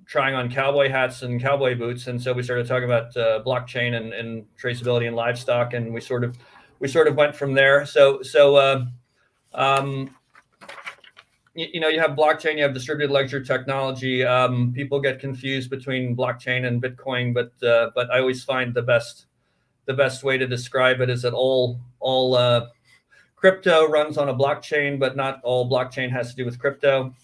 trying on cowboy hats and cowboy boots, and so we started talking about blockchain and traceability in livestock, and we sort of went from there. So you have blockchain, you have distributed ledger technology. People get confused between blockchain and Bitcoin, but I always find the best way to describe it is that all crypto runs on a blockchain, but not all blockchain has to do with crypto.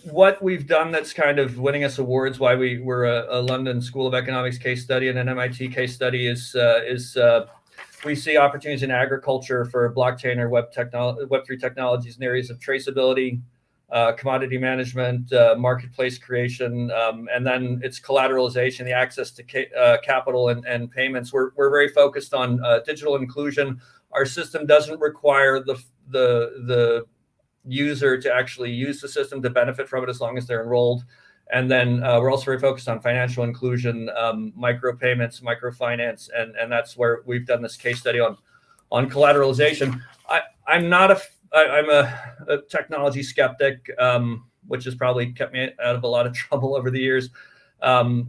What we've done that's kind of winning us awards, why we were a London School of Economics case study and an MIT case study, is we see opportunities in agriculture for blockchain or Web3 technologies in areas of traceability, commodity management, marketplace creation, and then it's collateralization, the access to capital and payments. We're very focused on digital inclusion, Our system doesn't require the user to actually use the system to benefit from it as long as they're enrolled. And then we're also very focused on financial inclusion, micropayments, microfinance, and that's where we've done this case study on collateralization. I'm a technology skeptic, which has probably kept me out of a lot of trouble over the years. I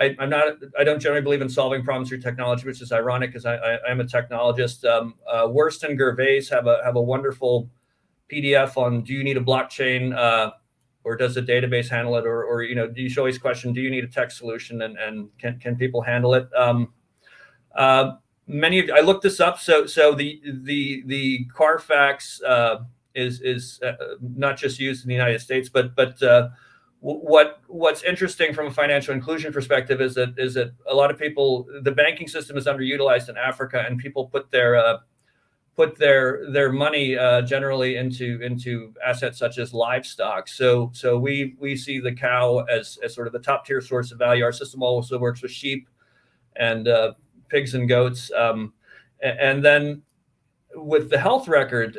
don't generally believe in solving problems through technology, which is ironic because I am a technologist. Wurst and Gervais have a wonderful PDF on, do you need a blockchain or does the database handle it? Or do you always question, do you need a tech solution and can people handle it? I looked this up. So the Carfax is not just used in the United States, but what's interesting from a financial inclusion perspective is that a lot of people, the banking system is underutilized in Africa, and people put their money generally into assets such as livestock. So we see the cow as sort of the top tier source of value. Our system also works with sheep and pigs and goats, and then with the health record,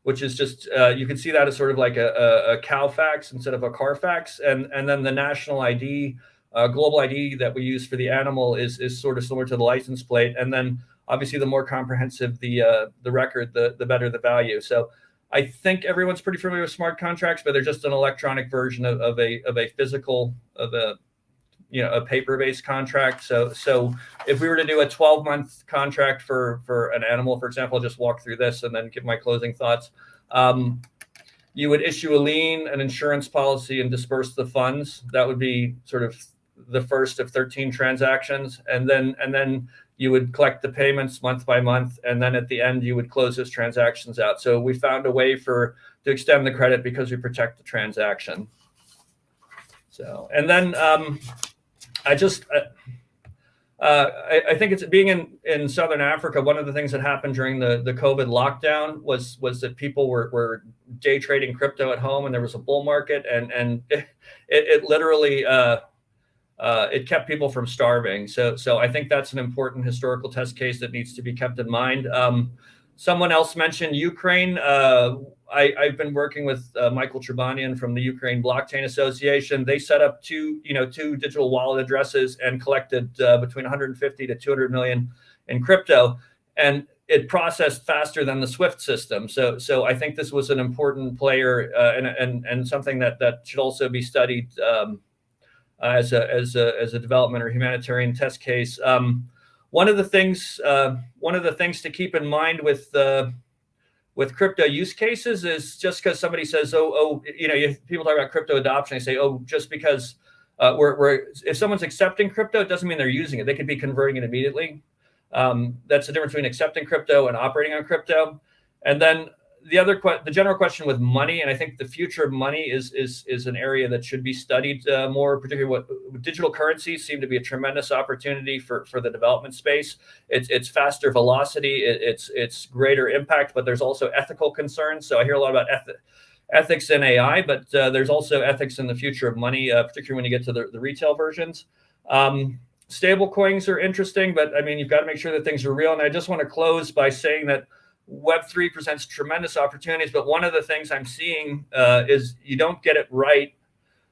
which is just you can see that as sort of like a Cowfax instead of a Carfax, and then the national ID, global ID that we use for the animal is sort of similar to the license plate, and then obviously the more comprehensive the record, the better the value. So I think everyone's pretty familiar with smart contracts, but they're just an electronic version of a physical, of a paper-based contract. So if we were to do a 12-month contract for an animal, for example, I'll just walk through this and then give my closing thoughts. You would issue a lien, an insurance policy, and disperse the funds. That would be sort of the first of 13 transactions, and then you would collect the payments month by month, and then at the end you would close those transactions out. So we found a way to extend the credit because we protect the transaction. So, and then I think it's being in Southern Africa. One of the things that happened during the COVID lockdown was that people were day trading crypto at home, and there was a bull market, and it literally it kept people from starving. So I think that's an important historical test case that needs to be kept in mind. Someone else mentioned Ukraine. I've been working with Michael Tribanian from the Ukraine Blockchain Association. They set up two digital wallet addresses and collected between 150 to 200 million in crypto, and it processed faster than the SWIFT system. So I think this was an important player and something that should also be studied as a development or humanitarian test case. One of the things to keep in mind with crypto use cases is just because somebody says, people talk about crypto adoption, they say, just because if someone's accepting crypto, it doesn't mean they're using it. They could be converting it immediately. That's the difference between accepting crypto and operating on crypto. And then the general question with money, and I think the future of money is an area that should be studied more, particularly what digital currencies seem to be a tremendous opportunity for the development space. It's faster velocity, it's greater impact, but there's also ethical concerns. So I hear a lot about ethics in AI, but there's also ethics in the future of money, particularly when you get to the retail versions. Stable coins are interesting, but I mean, you've got to make sure that things are real. And I just want to close by saying that Web3 presents tremendous opportunities, but one of the things I'm seeing is you don't get it right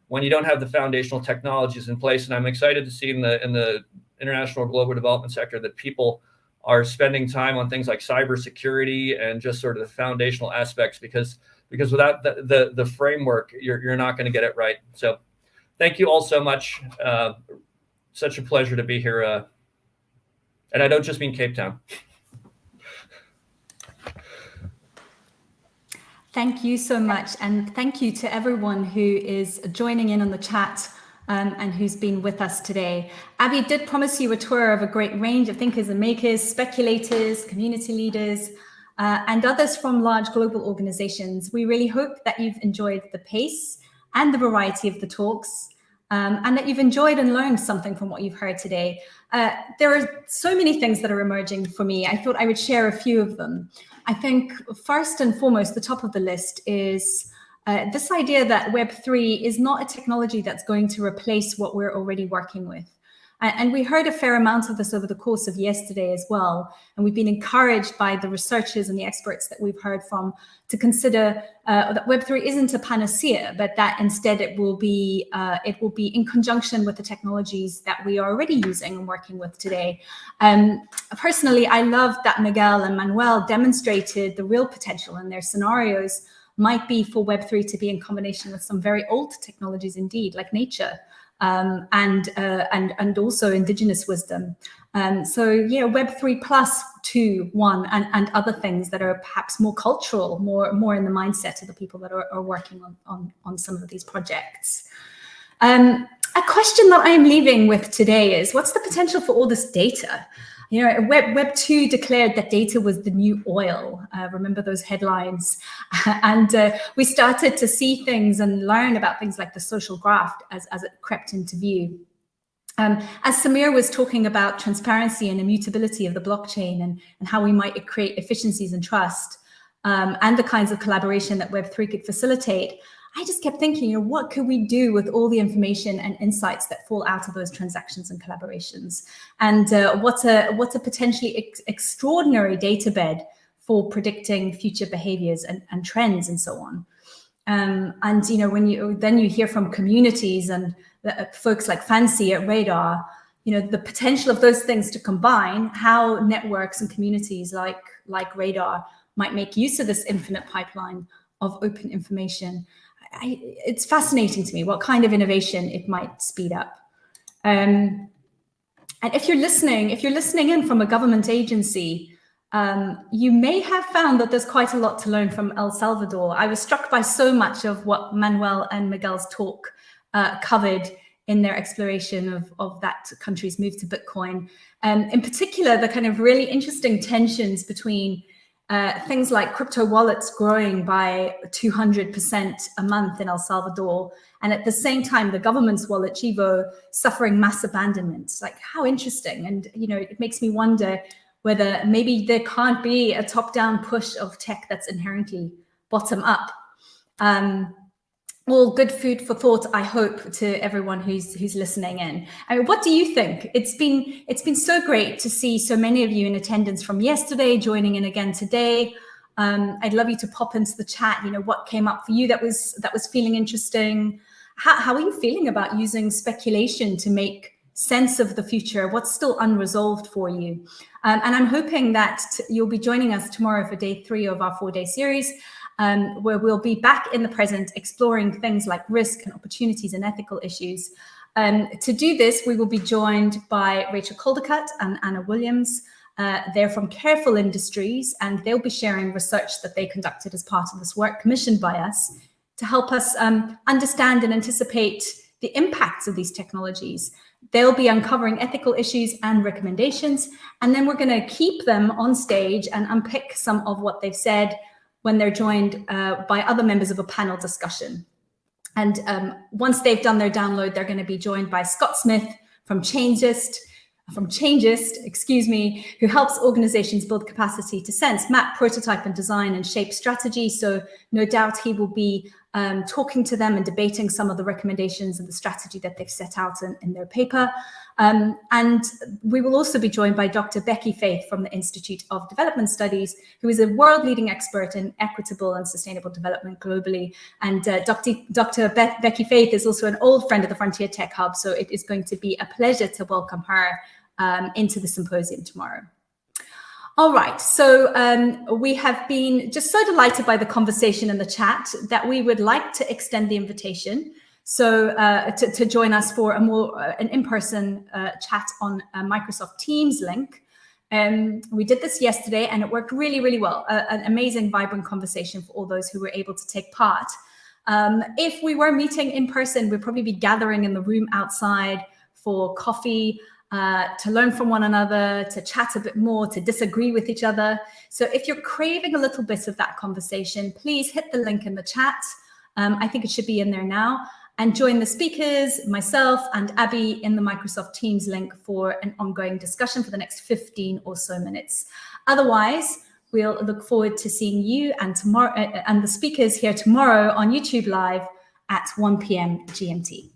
when you don't have the foundational technologies in place. And I'm excited to see in the international global development sector that people are spending time on things like cybersecurity and just sort of the foundational aspects, because without the framework, you're not going to get it right. So thank you all so much. Such a pleasure to be here. And I don't just mean Cape Town.
Thank you so much. And thank you to everyone who is joining in on the chat and who's been with us today. Abby did promise you a tour of a great range of thinkers and makers, speculators, community leaders, and others from large global organizations. We really hope that you've enjoyed the pace and the variety of the talks, and that you've enjoyed and learned something from what you've heard today. There are so many things that are emerging for me. I thought I would share a few of them. I think first and foremost, the top of the list is this idea that Web3 is not a technology that's going to replace what we're already working with. And we heard a fair amount of this over the course of yesterday as well. And we've been encouraged by the researchers and the experts that we've heard from to consider that Web3 isn't a panacea, but that instead it will be in conjunction with the technologies that we are already using and working with today. Personally, I love that Miguel and Manuel demonstrated the real potential in their scenarios might be for Web3 to be in combination with some very old technologies indeed, like nature. And also indigenous wisdom. So, Web3 plus 2, 1, and other things that are perhaps more cultural, more in the mindset of the people that are working on some of these projects. A question that I am leaving with today is, what's the potential for all this data? Web 2 declared that data was the new oil. Remember those headlines? And we started to see things and learn about things like the social graph as it crept into view. As Samir was talking about transparency and immutability of the blockchain and how we might create efficiencies and trust, and the kinds of collaboration that Web3 could facilitate, I just kept thinking, what could we do with all the information and insights that fall out of those transactions and collaborations? And what's a potentially extraordinary databed for predicting future behaviors and trends and so on. And when you hear from communities and folks like Fancy at Radar, the potential of those things to combine, how networks and communities like Radar might make use of this infinite pipeline of open information. It's fascinating to me what kind of innovation it might speed up. And if you're listening in from a government agency, you may have found that there's quite a lot to learn from El Salvador. I was struck by so much of what Manuel and Miguel's talk covered in their exploration of that country's move to Bitcoin. In particular, the kind of really interesting tensions between things like crypto wallets growing by 200% a month in El Salvador, and at the same time, the government's wallet, Chivo, suffering mass abandonment. Like, how interesting. And, it makes me wonder whether maybe there can't be a top-down push of tech that's inherently bottom-up. All good food for thought, I hope, to everyone who's listening in. I mean, what do you think? It's been so great to see so many of you in attendance from yesterday, joining in again today. I'd love you to pop into the chat. What came up for you that was feeling interesting. How are you feeling about using speculation to make sense of the future? What's still unresolved for you? And I'm hoping that you'll be joining us tomorrow for day 3 of our 4-day series. Where we'll be back in the present, exploring things like risk and opportunities and ethical issues. To do this, we will be joined by Rachel Caldicott and Anna Williams. They're from Careful Industries, and they'll be sharing research that they conducted as part of this work commissioned by us to help us understand and anticipate the impacts of these technologies. They'll be uncovering ethical issues and recommendations, and then we're going to keep them on stage and unpick some of what they've said when they're joined by other members of a panel discussion. And once they've done their download, they're going to be joined by Scott Smith from Changist, who helps organizations build capacity to sense, map, prototype, and design and shape strategy. So no doubt he will be talking to them and debating some of the recommendations and the strategy that they've set out in their paper. And we will also be joined by Dr. Becky Faith from the Institute of Development Studies, who is a world-leading expert in equitable and sustainable development globally. And Dr. Becky Faith is also an old friend of the Frontier Tech Hub, so it is going to be a pleasure to welcome her into the symposium tomorrow. All right, so we have been just so delighted by the conversation in the chat that we would like to extend the invitation to join us for an in-person chat on a Microsoft Teams link. We did this yesterday and it worked really, really well. An amazing, vibrant conversation for all those who were able to take part. If we were meeting in person, we'd probably be gathering in the room outside for coffee, to learn from one another, to chat a bit more, to disagree with each other. So if you're craving a little bit of that conversation, please hit the link in the chat. I think it should be in there now. And join the speakers, myself and Abby, in the Microsoft Teams link for an ongoing discussion for the next 15 or so minutes. Otherwise, we'll look forward to seeing you and the speakers here tomorrow on YouTube Live at 1 p.m. GMT.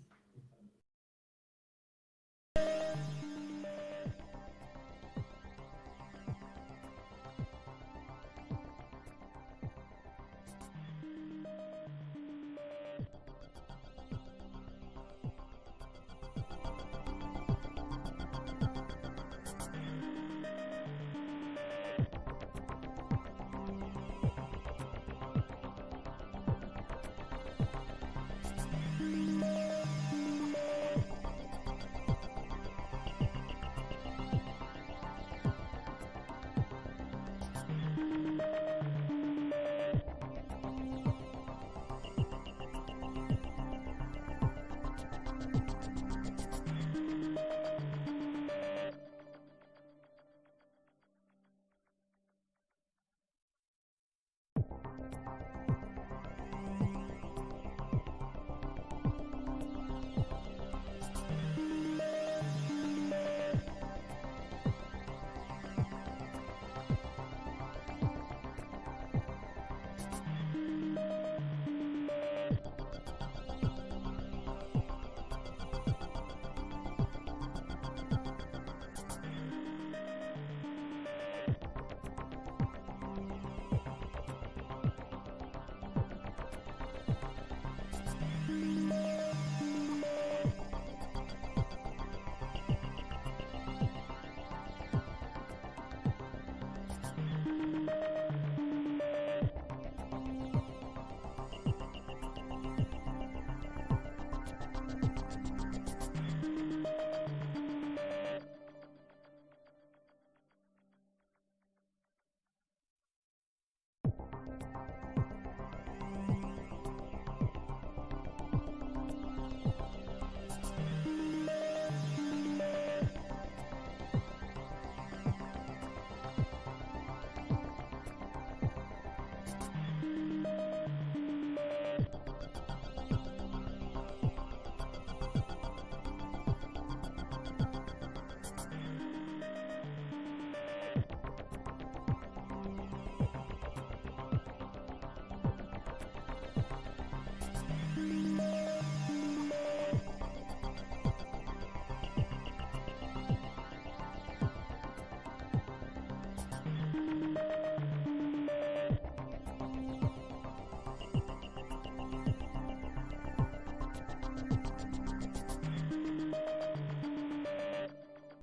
you.